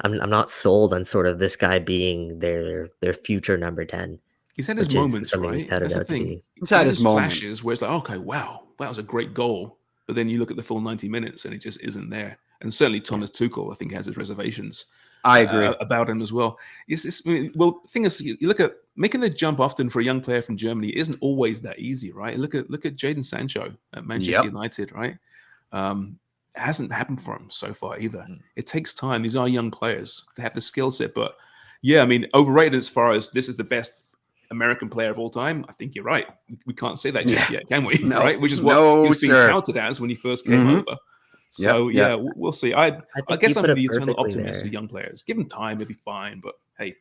I'm not sold on sort of this guy being their future number 10. He's had his moments, right? That's the thing. He's had his moments. Flashes where it's like, okay, wow, that was a great goal. But then you look at the full 90 minutes and it just isn't there. And certainly Thomas Tuchel, I think, has his reservations. I agree about him as well. The thing is, you look at making the jump often for a young player from Germany isn't always that easy, right? Look at Jadon Sancho at Manchester United, right? It hasn't happened for him so far either. It takes time. These are young players. They have the skill set, but yeah, I mean, overrated as far as this is the best American player of all time. I think you're right. We can't say that just yet, can we? No, right? Which is what he was being touted as when he first came over. So we'll see. I guess I'm the eternal optimist of young players. Give them time, they'll be fine. But hey,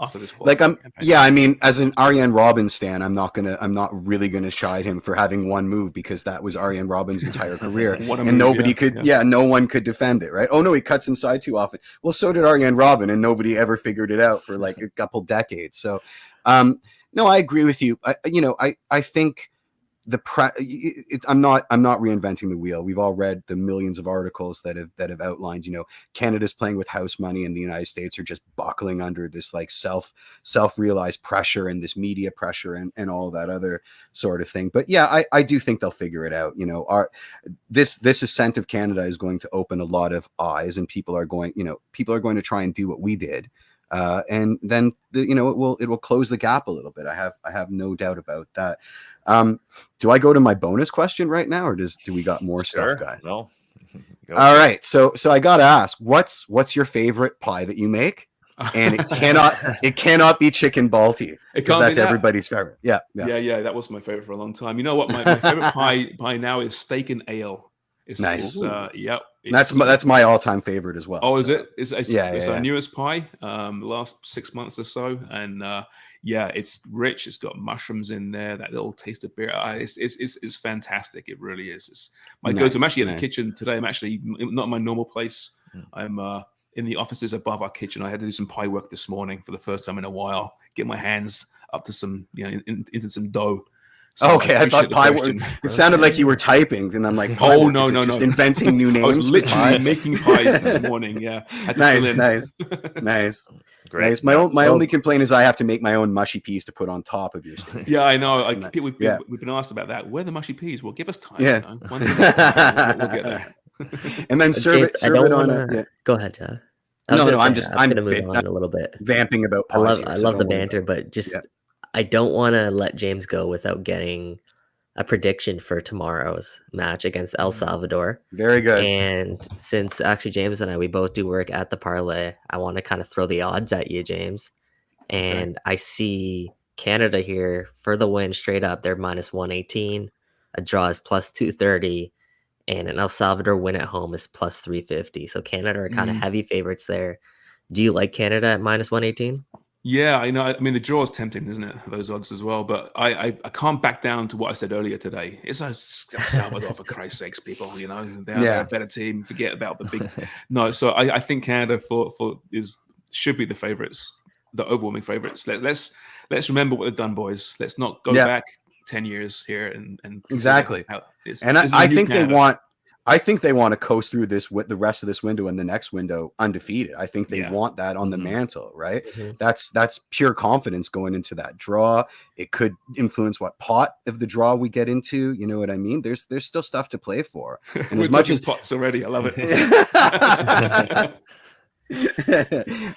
after this, I mean, as an Arjen Robben stan, I'm not really gonna chide him for having one move, because that was Arjen Robben's entire career, and nobody could, no one could defend it, right? Oh no, he cuts inside too often. Well, so did Arjen Robben, and nobody ever figured it out for like a couple decades. So, no, I agree with you. I think I'm not reinventing the wheel. We've all read the millions of articles that have outlined, Canada's playing with house money and the United States are just buckling under this like self-realized pressure and this media pressure and all that other sort of thing. But yeah, I do think they'll figure it out. This ascent of Canada is going to open a lot of eyes, and people are going to try and do what we did. And then it will close the gap a little bit. I have no doubt about that. Do I go to my bonus question right now, or do we got more stuff, guys? No. All right. So I gotta ask, what's your favorite pie that you make? And it cannot be chicken balti, because that's everybody's favorite. Yeah. That was my favorite for a long time. You know what? My favorite pie now is steak and ale. It's nice. That's my all-time favorite as well. Oh, is it? It's our newest pie, the last 6 months or so, and it's rich. It's got mushrooms in there. That little taste of beer. It's fantastic. It really is. It's my go-to. I'm actually in the kitchen today. I'm actually not in my normal place. I'm in the offices above our kitchen. I had to do some pie work this morning for the first time in a while. Get my hands up to some, into some dough. So okay, I thought pie work. It sounded like you were typing, and I'm like, no, just inventing new names. I was literally making pies this morning. Yeah, nice. Great. My only complaint is I have to make my own mushy peas to put on top of your steak. Yeah, I know. We've been asked about that. Where are the mushy peas? Well, give us time. Yeah, we'll get there. And then serve it on. Go ahead, Jeff. I'm going to move on a little bit. Vamping about pies. I love the banter, but just. Yeah. I don't want to let James go without getting a prediction for tomorrow's match against El Salvador. Very good. And since actually James and we both do work at the parlay, I want to kind of throw the odds at you, James. And I see Canada here for the win straight up. They're minus 118. A draw is plus 230. And an El Salvador win at home is plus 350. So Canada are kind of heavy favorites there. Do you like Canada at minus 118? Yeah, I know. I mean, the draw is tempting, isn't it? Those odds as well. But I can't back down to what I said earlier today. It's El Salvador, for Christ's sakes, people. They're a better team. Forget about the big. No, so I think Canada should be the favorites the overwhelming favorites. Let's remember what they've done, boys. Let's not go back 10 years here and exactly. And I think they want. I think they want to coast through the rest of this window and the next window undefeated. I think they want that on the mantle, right? That's pure confidence going into that draw. It could influence what pot of the draw we get into. You know what I mean? There's still stuff to play for. And as much as pots already, I love it.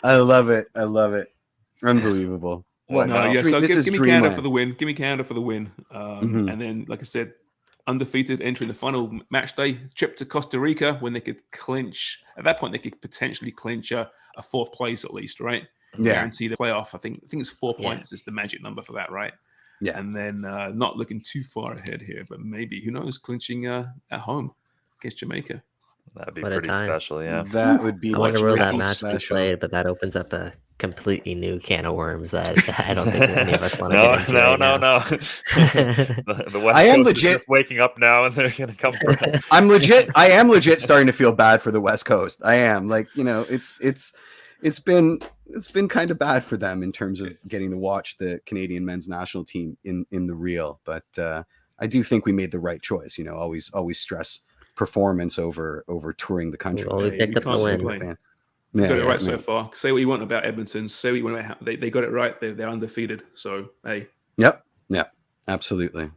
I love it. Unbelievable. What? No, yeah. So give me Canada for the win. Give me Canada for the win. And then, like I said, undefeated, entering the final match day, trip to Costa Rica when they could clinch. At that point, they could potentially clinch a fourth place at least, right? Guarantee the playoff. I think it's 4 points is the magic number for that, right? Yeah. And then not looking too far ahead here, but maybe, who knows, clinching at home against Jamaica. That'd be pretty special, yeah. That would be. I wonder where that match would be played, but that opens up a completely new can of worms that I don't think any of us want to get into. No. The West I am Coast legit is just waking up now, and they're going to come for us. I am legit starting to feel bad for the West Coast. I am, like, it's been kind of bad for them in terms of getting to watch the Canadian men's national team in the real. But I do think we made the right choice. Always stress performance over touring the country. Well, we picked up the win. Got it right so far. Say what you want about Edmonton. Say what you want about they got it right. They're undefeated. So hey. Yep. Absolutely.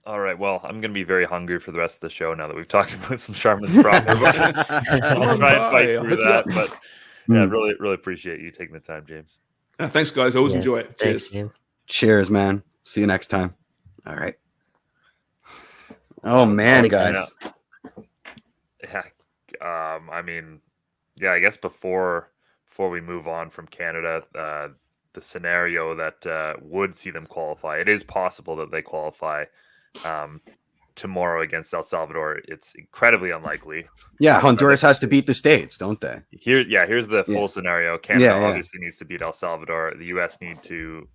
All right. Well, I'm going to be very hungry for the rest of the show now that we've talked about some Sharman's proper. I'll try and fight through that. But yeah, really appreciate you taking the time, James. Thanks, guys. Always enjoy it. Cheers. Thanks, Cheers, man. See you next time. All right. Oh man, guys. Yeah. I guess before we move on from Canada, the scenario that would see them qualify, it is possible that they qualify tomorrow against El Salvador. It's incredibly unlikely. Yeah, Honduras has to beat the States, don't they? Here's the full scenario. Canada obviously needs to beat El Salvador. The U.S. need to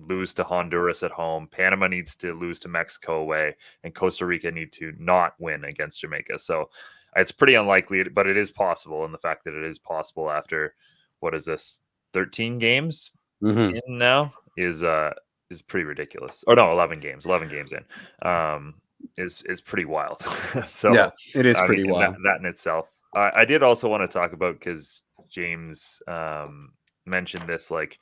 lose to Honduras at home. Panama needs to lose to Mexico away, and Costa Rica need to not win against Jamaica. So it's pretty unlikely, but it is possible. And the fact that it is possible after, what is this, 13 games in now is pretty ridiculous. Or no, 11 games in is pretty wild. So yeah, it is pretty wild. That in itself. I did also want to talk about, because James mentioned this, like,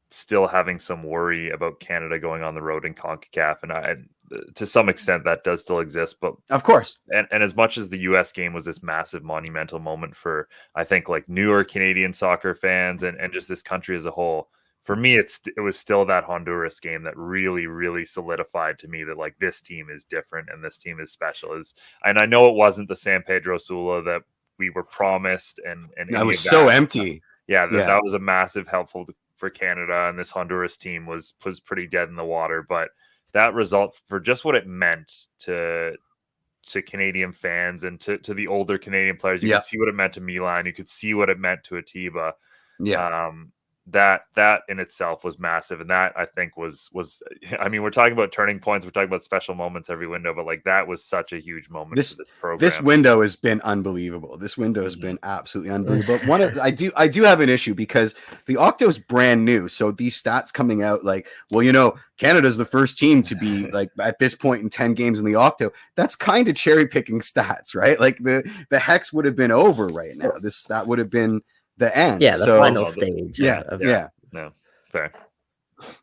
still having some worry about Canada going on the road in CONCACAF, and to some extent that does still exist, but of course, and as much as the US game was this massive monumental moment for, I think, like, newer Canadian soccer fans and just this country as a whole, for me it was still that Honduras game that really solidified to me that, like, this team is different and this team is special. And I know it wasn't the San Pedro Sula that we were promised, and it was so empty. That was a massive helpful for Canada, and this Honduras team was pretty dead in the water. But that result, for just what it meant to Canadian fans and to the older Canadian players, you could see what it meant to Milan, you could see what it meant to Atiba. That in itself was massive, and that, I think, was I mean, we're talking about turning points, we're talking about special moments every window, but, like, that was such a huge moment for this program. This window has been unbelievable. This window has been absolutely unbelievable. I do have an issue, because the Octo's brand new, so these stats coming out like, well, Canada's the first team to be, like, at this point in 10 games in the Octo. That's kind of cherry picking stats, right? Like, the Hex would have been over right now. That would have been the end. Yeah, the final stage. No, fair.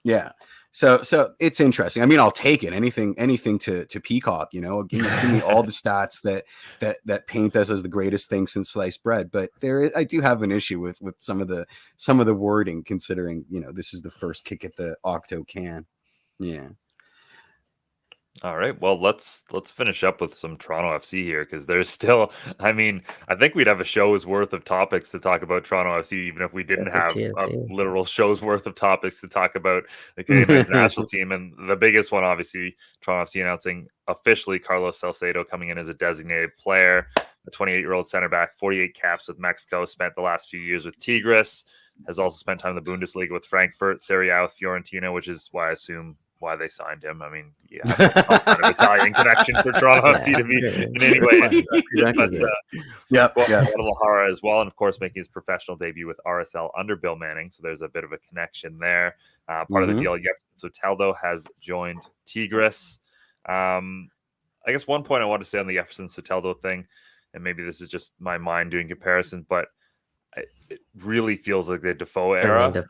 Yeah. So it's interesting. I mean, I'll take it. Anything to peacock, give me all the stats that paint us as the greatest thing since sliced bread. But I do have an issue with some of the wording, considering, this is the first kick at the Octo can. Yeah. All right. Well, let's finish up with some Toronto FC here, because there's still, I mean, I think we'd have a show's worth of topics to talk about Toronto FC, even if we didn't have a literal show's worth of topics to talk about the Canadian national team. And the biggest one, obviously, Toronto FC announcing officially Carlos Salcedo coming in as a designated player, a 28-year-old center back, 48 caps with Mexico, spent the last few years with Tigres, has also spent time in the Bundesliga with Frankfurt, Serie A with Fiorentina, which is why I assume why they signed him. I mean, you have to have some kind of Italian connection for Toronto FC to be in any way. Guadalajara as well, and of course making his professional debut with RSL under Bill Manning. So there's a bit of a connection there. Part of the deal. Soteldo has joined Tigres. I guess one point I want to say on the Soteldo thing, and maybe this is just my mind doing comparison, but it really feels like the Defoe era.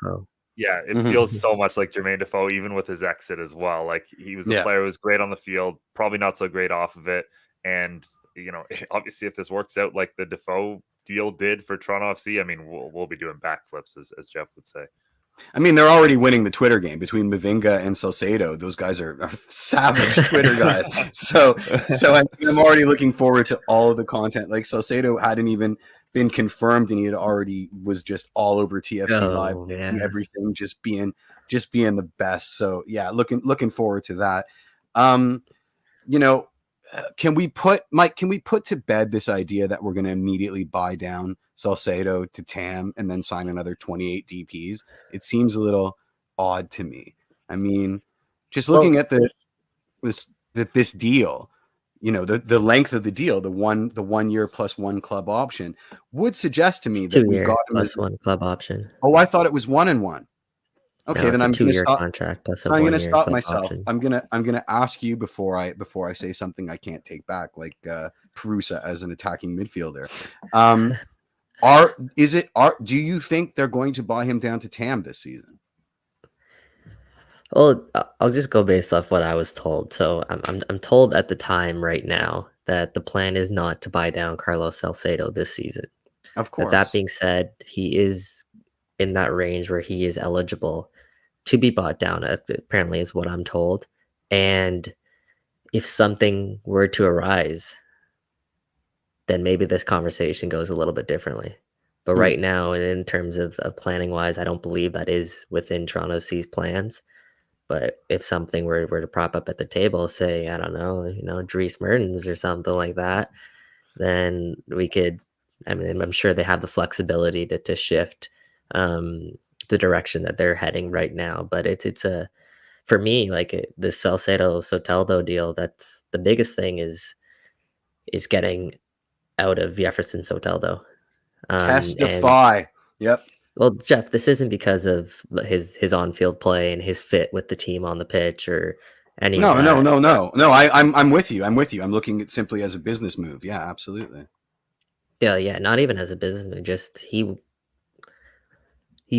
Yeah, it feels so much like Jermaine Defoe, even with his exit as well. Like he was a player who was great on the field, probably not so great off of it. And obviously, if this works out like the Defoe deal did for Toronto FC, I mean, we'll be doing backflips, as Jeff would say. I mean, they're already winning the Twitter game between Mavinga and Salcedo. Those guys are savage Twitter guys. So I'm already looking forward to all of the content. Like Salcedo hadn't even been confirmed, and he had already was just all over TFC Live, everything, just being the best. So yeah, looking forward to that. Can we put to bed this idea that we're going to immediately buy down Salcedo to TAM and then sign another 28 DPs? It seems a little odd to me. I mean, just looking at this deal, the length of the deal, the 1 year plus one club option would suggest to me that we got him plus one club option. Oh, I thought it was 1 and 1. Okay, no, then I'm going to stop. Contract plus I'm going to stop myself. Option. I'm gonna ask you before I say something I can't take back, like Perusa as an attacking midfielder. Do you think they're going to buy him down to TAM this season? Well, I'll just go based off what I was told. So I'm told at the time right now that the plan is not to buy down Carlos Salcedo this season. Of course. But that being said, he is in that range where he is eligible to be bought down, apparently is what I'm told. And if something were to arise, then maybe this conversation goes a little bit differently. But right now, in terms of planning wise, I don't believe that is within Toronto FC's plans. But if something were to prop up at the table, say, I don't know, Dries Mertens or something like that, then we could, I mean, I'm sure they have the flexibility to shift the direction that they're heading right now. But it's for me, like the Salcedo-Soteldo deal, that's the biggest thing is getting out of Soteldo. Testify. Yep. Well, Jeff, this isn't because of his on-field play and his fit with the team on the pitch or any. No. I'm with you. I'm looking at it simply as a business move. Yeah, absolutely. Yeah. Not even as a business move. Just he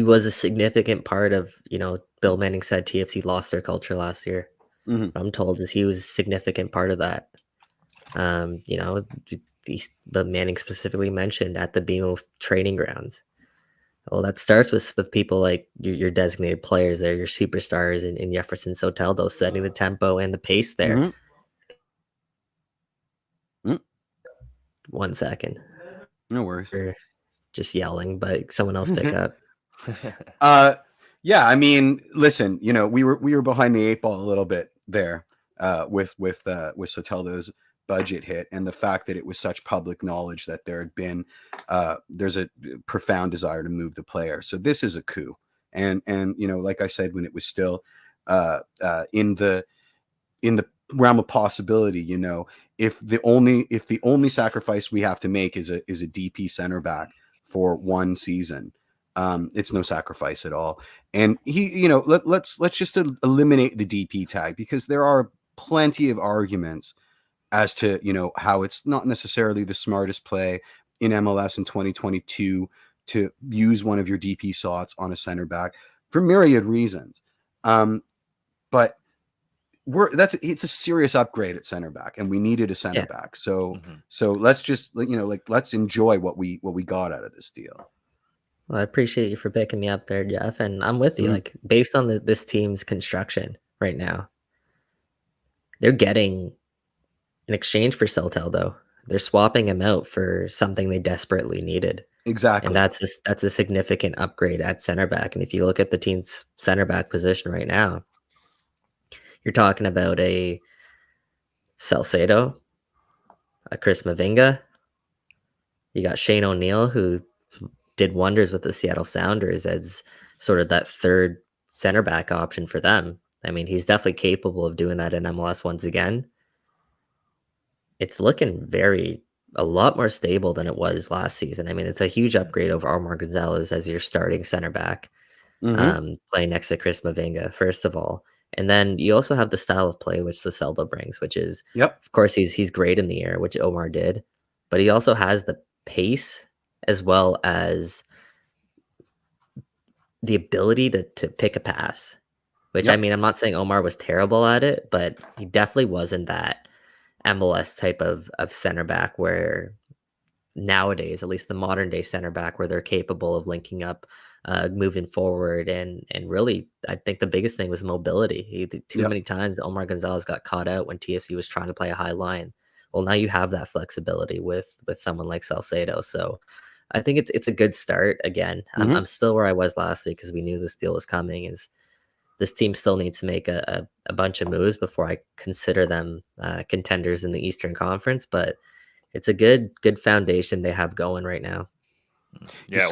was a significant part of, Bill Manning said TFC lost their culture last year. Mm-hmm. What I'm told is he was a significant part of that. The Manning specifically mentioned at the BMO training grounds. Well, that starts with people like your designated players there, your superstars in Soteldo setting the tempo and the pace there. Mm-hmm. 1 second. No worries. We're just yelling, but someone else pick up. Yeah, I mean, listen, we were behind the 8 ball a little bit there with Soteldo's budget hit and the fact that it was such public knowledge that there's a profound desire to move the player. So this is a coup. And like I said, when it was still in the realm of possibility, if the only sacrifice we have to make is a DP center back for one season, it's no sacrifice at all. And let's just eliminate the DP tag, because there are plenty of arguments as to, how it's not necessarily the smartest play in MLS in 2022 to use one of your DP slots on a center back for myriad reasons. But it's a serious upgrade at center back, and we needed a center back. So let's just, let's enjoy what we got out of this deal. Well, I appreciate you for picking me up there, Jeff. And I'm with you, like based on this team's construction right now, they're getting in exchange for Soteldo, they're swapping him out for something they desperately needed. Exactly. And that's a significant upgrade at center back. And if you look at the team's center back position right now, you're talking about a Salcedo, a Chris Mavinga. You got Shane O'Neill, who did wonders with the Seattle Sounders as sort of that third center back option for them. I mean, he's definitely capable of doing that in MLS once again. It's looking a lot more stable than it was last season. I mean, it's a huge upgrade over Omar Gonzalez as your starting center back, playing next to Chris Mavinga, first of all. And then you also have the style of play which Salcedo brings, which is, of course, he's great in the air, which Omar did, but he also has the pace as well as the ability to pick a pass, which I mean, I'm not saying Omar was terrible at it, but he definitely wasn't that MLS type of center back where nowadays, at least the modern day center back, where they're capable of linking up, moving forward, and really, I think the biggest thing was mobility. Too many times Omar Gonzalez got caught out when TFC was trying to play a high line. Well, now you have that flexibility with someone like Salcedo. So I think it's a good start. Again, I'm still where I was last week because we knew this deal was coming. Is this team still needs to make a bunch of moves before I consider them contenders in the Eastern Conference, but it's a good foundation they have going right now. Yeah, you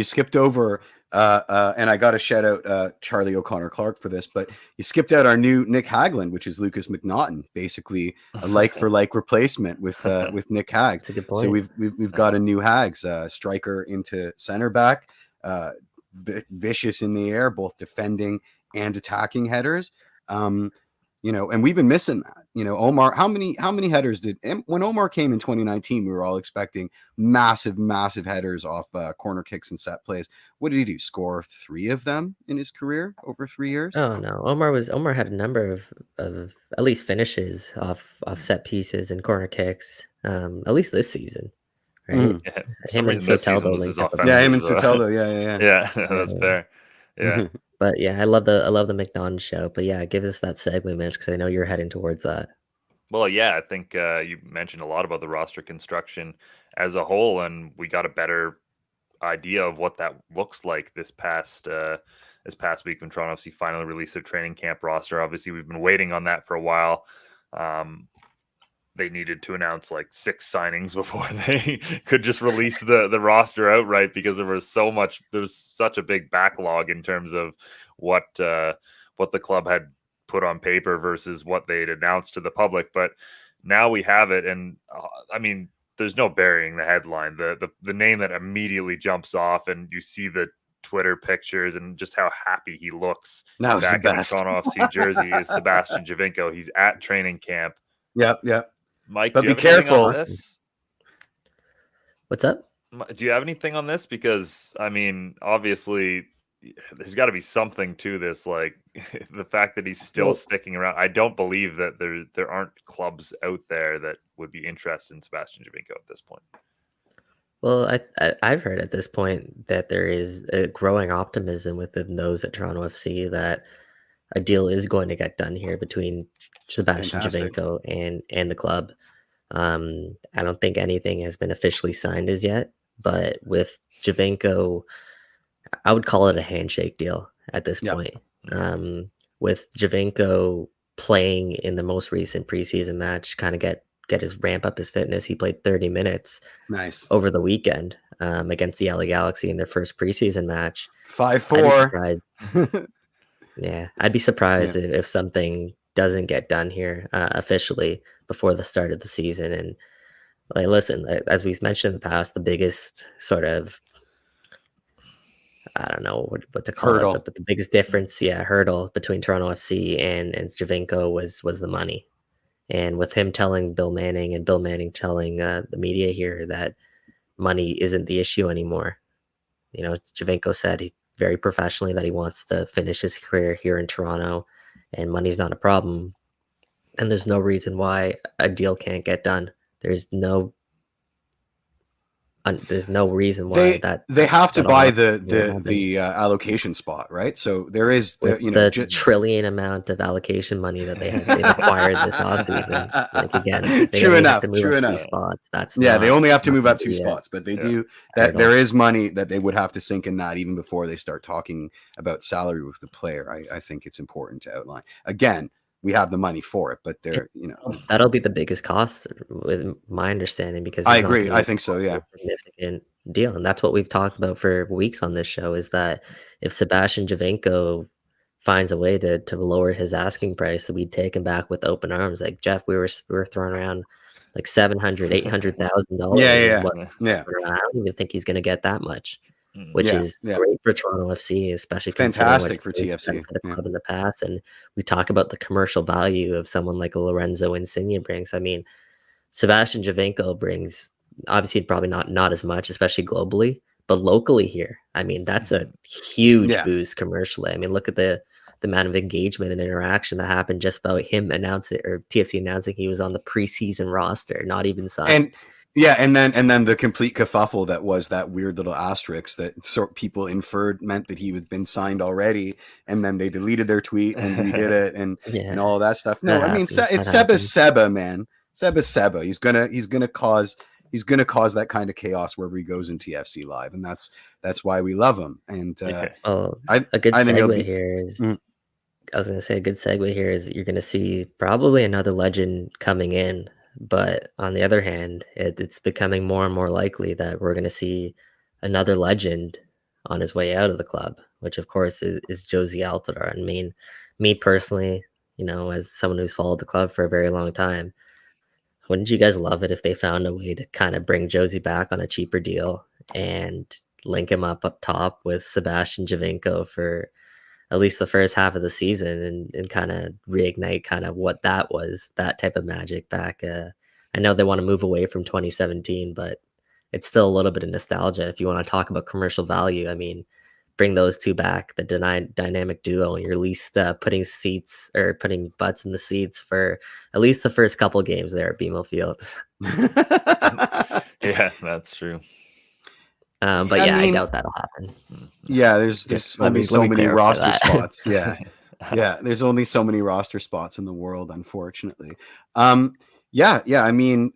skipped over, and I got to shout out Charlie O'Connor Clark for this, but you skipped out our new Nick Hagland, which is Lucas Mcnaughton, basically a like for like replacement with Nick Hags. That's a good point. So we've got a new Hags striker into center back, vicious in the air, both defending and attacking headers. And we've been missing that. Omar, how many headers when Omar came in 2019, we were all expecting massive headers off corner kicks and set plays. What did he do? Score 3 of them in his career over 3 years? Oh no, Omar had a number of at least finishes off set pieces and corner kicks. At least this season, right? Yeah, him and Soteldo linked up. Yeah, him and Soteldo. Yeah. Yeah, that's fair. Yeah. But yeah, I love the Mcnaughton show. But yeah, give us that segue, Mitch, because I know you're heading towards that. Well, yeah, I think you mentioned a lot about the roster construction as a whole, and we got a better idea of what that looks like this past week when Toronto FC finally released their training camp roster. Obviously, we've been waiting on that for a while. They needed to announce like 6 signings before they could just release the roster outright because there's such a big backlog in terms of what the club had put on paper versus what they'd announced to the public. But now we have it, and I mean, there's no burying the headline. The name that immediately jumps off, and you see the Twitter pictures and just how happy he looks now back in the Toronto FC jersey is Sebastian Javinco. He's at training camp. Yep. Mike, but be careful. On this? What's up? Do you have anything on this? Because I mean, obviously, there's got to be something to this. Like the fact that he's still sticking around. I don't believe that there aren't clubs out there that would be interested in Sebastian Javinco at this point. Well, I've heard at this point that there is a growing optimism within those at Toronto FC that a deal is going to get done here between Sebastian Javinco and the club. I don't think anything has been officially signed as yet, but with Giovinco, I would call it a handshake deal at this point. With Giovinco playing in the most recent preseason match, kind of get his ramp up his fitness. He played 30 minutes over the weekend against the LA Galaxy in their first preseason match. 5-4. Yeah, I'd be surprised if something doesn't get done here officially before the start of the season. And like, listen, as we've mentioned in the past, the biggest sort of, I don't know what to call it, but the biggest difference, hurdle between Toronto FC and Giovinco was the money. And with him telling Bill Manning and Bill Manning telling the media here that money isn't the issue anymore. Giovinco said very professionally that he wants to finish his career here in Toronto and money's not a problem. And there's no reason why a deal can't get done. There's no reason why they have to buy the allocation spot, right? So there is the trillion amount of allocation money that they've acquired this offseason. Like again, true enough. Spots. They only have to move up 2 spots, but they do that. There is money that they would have to sink in that even before they start talking about salary with the player. I think it's important to outline again. We have the money for it, but that'll be the biggest cost with my understanding, because I agree. I think so. Yeah. Significant deal. And that's what we've talked about for weeks on this show, is that if Sebastian Javinco finds a way to lower his asking price, so we'd take him back with open arms. Like Jeff, we were throwing around like $700,000-$800,000. Yeah. I don't even think he's going to get that much, which is great for Toronto FC, especially fantastic for TFC TFC for the club in the past. And we talk about the commercial value of someone like Lorenzo Insigne brings. I mean, Sebastian Javinco brings, obviously probably not as much, especially globally, but locally here, I mean, that's a huge boost commercially. I mean, look at the amount of engagement and interaction that happened just about him announcing, or TFC announcing he was on the preseason roster, not even signed. And then the complete kerfuffle that was that weird little asterisk that people inferred meant that he had been signed already, and then they deleted their tweet and redid it and all that stuff. No, I mean, it's Seba, man. Seba. He's gonna cause that kind of chaos wherever he goes in TFC Live, and that's why we love him. And a good segue here is, I was going to say a good segue here is you're going to see probably another legend coming in, but on the other hand, it's becoming more and more likely that we're going to see another legend on his way out of the club, which of course is Jozy Altidore. I mean, me personally, as someone who's followed the club for a very long time, wouldn't you guys love it if they found a way to kind of bring Jozy back on a cheaper deal and link him up top with Sebastian Javinco for at least the first half of the season and kind of reignite kind of what that was, that type of magic back. I know they want to move away from 2017, but it's still a little bit of nostalgia. If you want to talk about commercial value, I mean, bring those two back, the dynamic duo, and you're at least putting butts in the seats for at least the first couple games there at BMO Field. Yeah, that's true. But I doubt that'll happen. Yeah, there's only so many roster spots. Yeah. There's only so many roster spots in the world, unfortunately. I mean,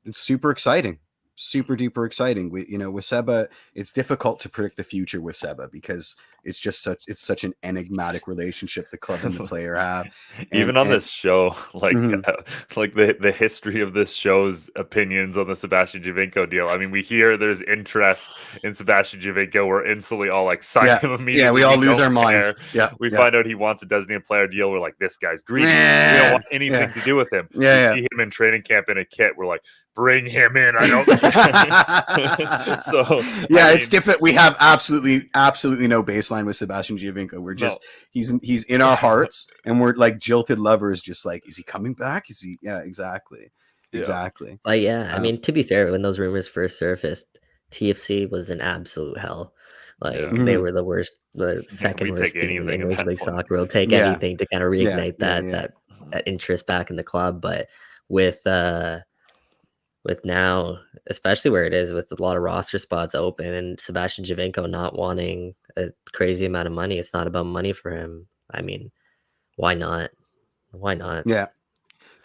it's super exciting. Super duper exciting. With Seba, it's difficult to predict the future with Seba because it's such an enigmatic relationship the club and the player have. Even on this show, like the history of this show's opinions on the Sebastian Javinco deal. I mean, we hear there's interest in Sebastian Javinco. We're instantly all like, sign him immediately. Yeah, we all lose our minds. We find out he wants a designated player deal. We're like, this guy's greedy. We don't want anything to do with him. We see him in training camp in a kit. We're like, bring him in. I don't. It's different. We have absolutely no baseline with Sebastian Giovinco. We're just he's in our hearts, and we're like jilted lovers. Just like, is he coming back? Is he? Yeah, exactly. But I mean, to be fair, when those rumors first surfaced, TFC was an absolute hell. Like they were the worst, the second worst team in Major League Soccer. We'll take anything to kind of reignite that interest back in the club. But with now, especially where it is with a lot of roster spots open and Sebastian Javinco not wanting a crazy amount of money, it's not about money for him. I mean, why not? Yeah.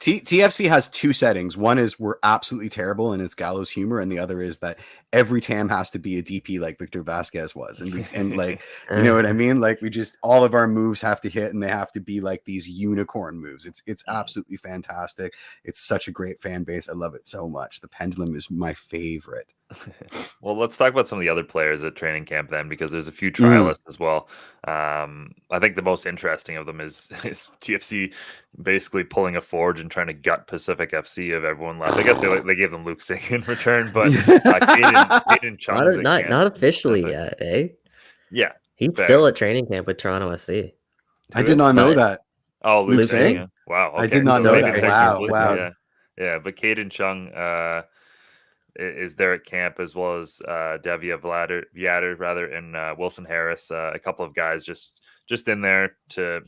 TFC has two settings. One is we're absolutely terrible and it's gallows humor, and the other is that every TAM has to be a DP like Victor Vasquez was, and like you know what I mean. Like we just all of our moves have to hit, and they have to be like these unicorn moves. It's absolutely fantastic. It's such a great fan base. I love it so much. The Pendulum is my favorite. Well, let's talk about some of the other players at training camp then, because there's a few trialists as well. I think the most interesting of them is TFC basically pulling a Forge and trying to gut Pacific FC of everyone left. I guess they gave them Luke Singh in return, but Caden Chung not officially yet, eh? Yeah, he's still at training camp with Toronto FC. I did not know that. Oh, Luke Singh. Yeah. Wow, okay. I did not know that. Wow. Yeah, but Caden Chung is there at camp, as well as Davia Vyatter and Wilson Harris, a couple of guys just in there to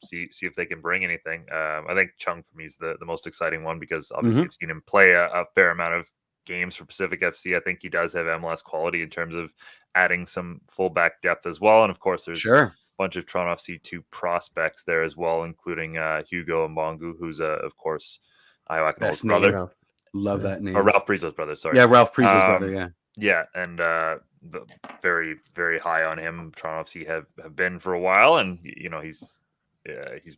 see if they can bring anything. I think Chung for me is the most exciting one, because obviously I've seen him play a fair amount of games for Pacific FC. I think he does have MLS quality in terms of adding some fullback depth as well, and of course there's a bunch of Toronto FC2 prospects there as well, including Hugo Mbongu, who's of course Iowa's brother. Love that name. Or Ralph Priso's brother, sorry. Yeah, Ralph Priso's brother, yeah. Yeah, and very, very high on him. Toronto FC have been for a while, and he's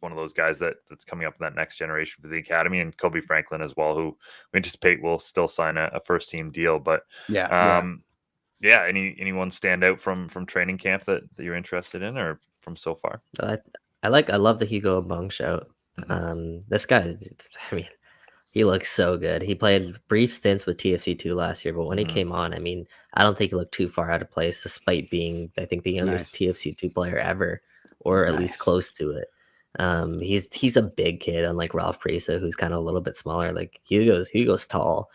one of those guys that's coming up in that next generation for the academy, and Kobe Franklin as well, who we anticipate will still sign a first team deal. But anyone stand out from training camp that you're interested in, or from so far? I love the Hugo Mbang shout. This guy, I mean, he looks so good. He played brief stints with TFC2 last year, but when he came on, I mean, I don't think he looked too far out of place, despite being, I think, the youngest TFC2 player ever, or at least close to it. He's a big kid, unlike Ralph Presa, who's kind of a little bit smaller. Like Hugo's tall,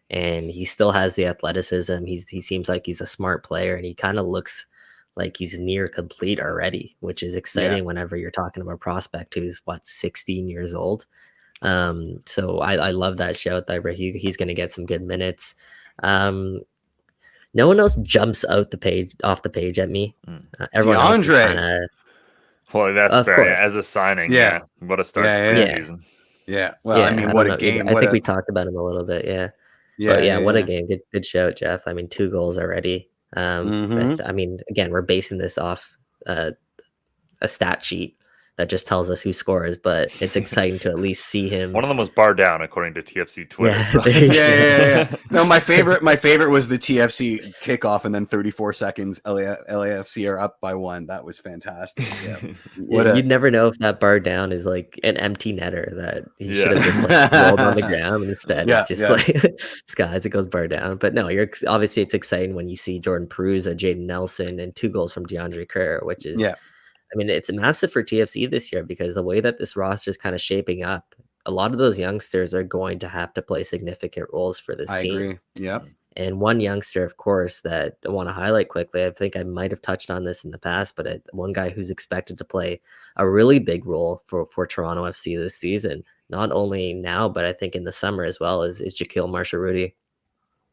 and he still has the athleticism. He seems like he's a smart player, and he kind of looks like he's near complete already, which is exciting whenever you're talking about a prospect who's 16 years old. So I love that shout there, but he's going to get some good minutes. No one else jumps off the page at me. Everyone else is kind of. Well, that's fair. As a signing, what a start to the season. Yeah. Well, I mean, what a game. I think we talked about him a little bit. Yeah. What a game. Good shout, Jeff. I mean, 2 goals already. But, I mean, again, we're basing this off a stat sheet that just tells us who scores, but it's exciting to at least see him. One of them was barred down, according to TFC Twitter. Yeah. No, my favorite was the TFC kickoff, and then 34 seconds, LAFC are up by 1. That was fantastic. Yeah. You'd never know if that barred down is like an empty netter that he should have just like rolled on the ground, and instead like skies it goes barred down. But no, obviously it's exciting when you see Jordan Perusa, Jaden Nelson, and 2 goals from DeAndre Kerr, which is I mean, it's massive for TFC this year because the way that this roster is kind of shaping up, a lot of those youngsters are going to have to play significant roles for this team. I agree. Yep. And one youngster, of course, that I want to highlight quickly, I think I might have touched on this in the past, but one guy who's expected to play a really big role for Toronto FC this season, not only now, but I think in the summer as well, is Jaquil Marshall-Rudy.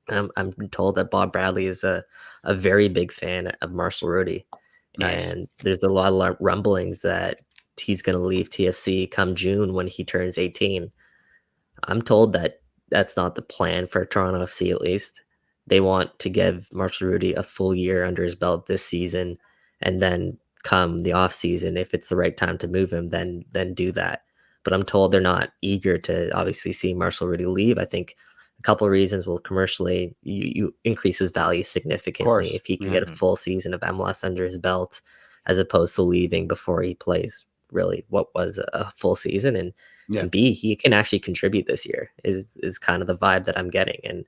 I'm told that Bob Bradley is a very big fan of Marshall-Rudy. Nice. And there's a lot of rumblings that he's going to leave TFC come June when he turns 18. I'm told that that's not the plan for Toronto FC, at least. They want to give Marshall-Rudy a full year under his belt this season, and then come the off season, if it's the right time to move him, then do that. But I'm told they're not eager to obviously see Marshall-Rudy leave. I think a couple of reasons. Well, commercially, you increase his value significantly if he can get a full season of MLS under his belt, as opposed to leaving before he plays really what was a full season. And B, he can actually contribute this year is kind of the vibe that I'm getting. And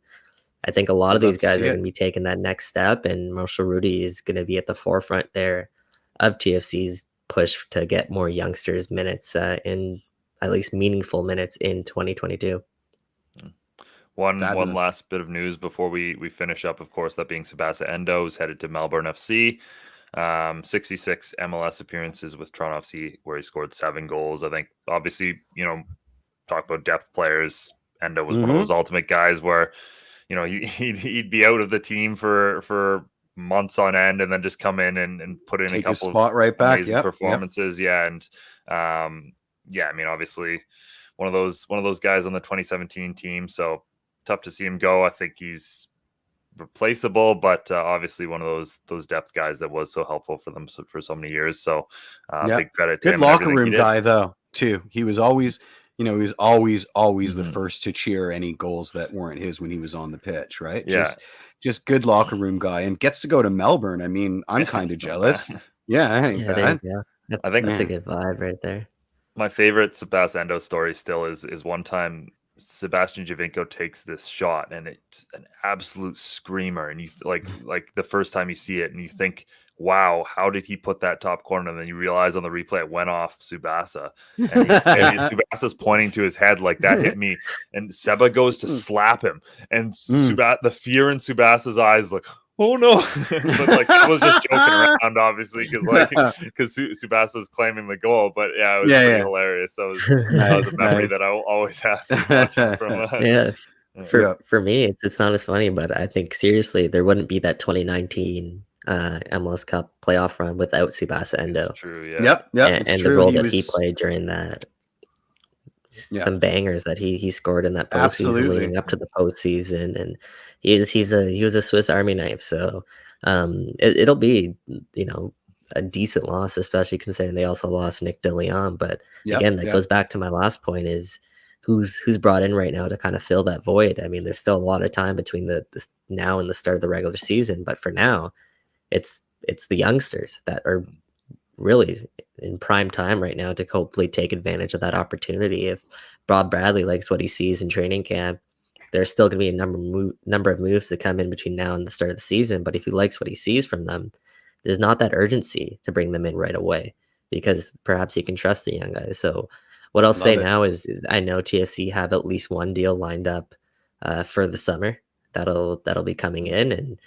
I think a lot of these guys are going to be taking that next step, and Marshall-Rudy is going to be at the forefront there of TFC's push to get more youngsters minutes in at least meaningful minutes in 2022. One last bit of news before we finish up, of course, that being Sebastian Endo is headed to Melbourne FC. 66 MLS appearances with Toronto FC, where he scored 7 goals. I think, obviously, talk about depth players. Endo was one of those ultimate guys where, he'd be out of the team for months on end, and then just come in and put in a couple spot right back. Performances. And I mean, obviously, one of those guys on the 2017 team. So tough to see him go. I think he's replaceable, but obviously one of those depth guys that was so helpful for them for so many years. So big credit to him. Good locker room guy though too. He was always the first to cheer any goals that weren't his when he was on the pitch, right? Just good locker room guy, and gets to go to Melbourne. I mean, I'm kind of jealous. I think I think that's a good vibe right there. My favorite Sebastian Endo story still is one time Sebastian Javinco takes this shot, and it's an absolute screamer. And you like the first time you see it, and you think, wow, how did he put that top corner? And then you realize on the replay it went off Subasa, and Subasa's pointing to his head like, that hit me. And Seba goes to slap him, and the fear in Subasa's eyes, like, oh no. But like, I was just joking around, obviously, because Subasa was claiming the goal. But it was pretty hilarious. That was a memory that I will always have from for me, it's not as funny, but I think seriously there wouldn't be that 2019 MLS Cup playoff run without Sebastian Endo. That's true. Yep. And the role that he played during that. Some bangers that he scored in that postseason leading up to the postseason, and he was a Swiss Army knife. So it'll be a decent loss, especially considering they also lost Nick DeLeon. But again, that goes back to my last point: is who's brought in right now to kind of fill that void. I mean, there's still a lot of time between the now and the start of the regular season, but for now, it's the youngsters that are really in prime time right now to hopefully take advantage of that opportunity. If Bob Bradley likes what he sees in training camp, there's still going to be a number of moves to come in between now and the start of the season. But if he likes what he sees from them, there's not that urgency to bring them in right away, because perhaps he can trust the young guys. So what I'll say now is I know TFC have at least one deal lined up for the summer that'll be coming in, and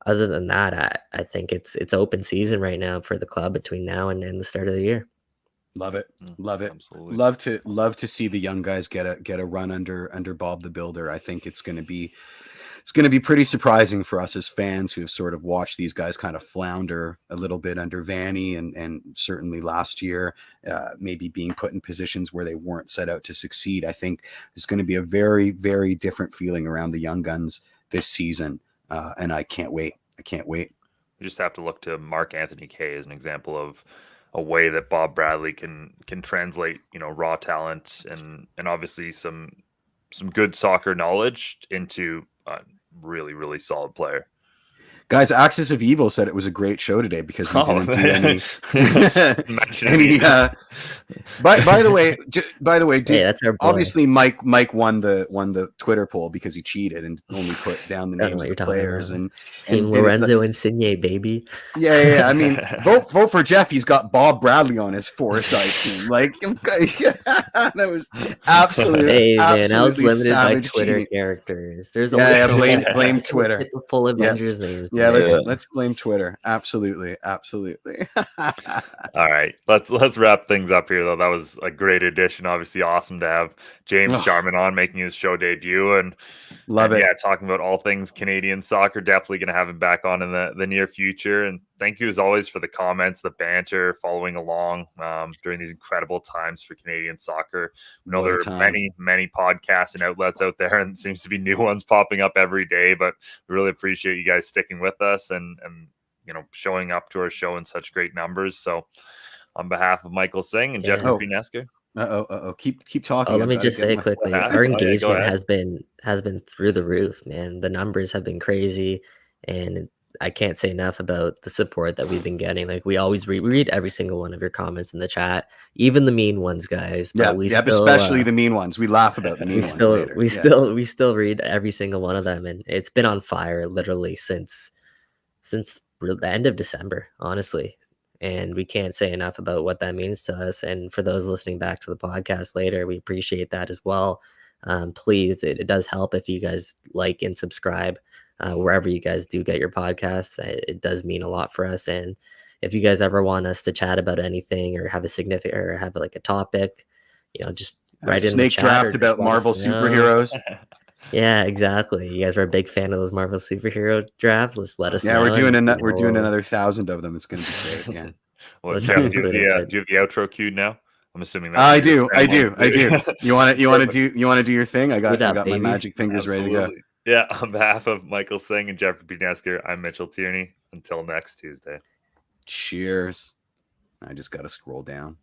other than that, I think it's open season right now for the club between now and the start of the year. Love it. Absolutely. Love to see the young guys get a run under Bob the Builder. I think it's going to be pretty surprising for us as fans who have sort of watched these guys kind of flounder a little bit under Vanny and certainly last year, maybe being put in positions where they weren't set out to succeed. I think it's going to be a very, very different feeling around the young guns this season. And I can't wait. We just have to look to Mark Anthony Kaye as an example of a way that Bob Bradley can translate, raw talent and obviously some good soccer knowledge into a really, really solid player. Guys, Axis of Evil said it was a great show today because we didn't do any. By the way, that's our boy. Obviously Mike won the Twitter poll because he cheated and only put down the names of the players and Lorenzo Insigne, baby. Yeah. I mean, vote for Jeff. He's got Bob Bradley on his four-side team. Like that was absolutely. Hey man, I was limited by Twitter cheating. Characters. There's blame Twitter. The full Avengers names. Yeah, let's blame Twitter. Absolutely. All right, let's wrap things up here though. That was a great addition. Obviously, awesome to have James Sharman on making his show debut and love it. Yeah, talking about all things Canadian soccer. Definitely going to have him back on in the near future. And thank you as always for the comments, the banter, following along during these incredible times for Canadian soccer. We know there are many podcasts and outlets out there, and it seems to be new ones popping up every day. But we really appreciate you guys sticking with us and showing up to our show in such great numbers. So on behalf of Michael Singh and Jeffrey Pinesker. Keep talking. Let me just say quickly, our engagement has been through the roof, man. The numbers have been crazy, and I can't say enough about the support that we've been getting. Like we always read every single one of your comments in the chat, even the mean ones, guys. But especially the mean ones. We laugh about the mean ones later. We still read every single one of them, and it's been on fire literally since the end of December, honestly. And we can't say enough about what that means to us. And for those listening back to the podcast later, we appreciate that as well. Please, it does help if you guys like and subscribe wherever you guys do get your podcasts. It does mean a lot for us. And if you guys ever want us to chat about anything or have a topic, just write in the chat. Snake draft about Marvel superheroes. Yeah, exactly. You guys are a big fan of those Marvel superhero draft. Let's let us know. Yeah, we're doing another 1,000 of them. It's going to be great. Yeah. Well, Jeff, do you have the outro queued now? I'm assuming that. I do. You want to do your thing? I got my magic fingers ready to go. Yeah. On behalf of Michael Singh and Jeffrey Pinesker, I'm Mitchell Tierney. Until next Tuesday. Cheers. I just got to scroll down.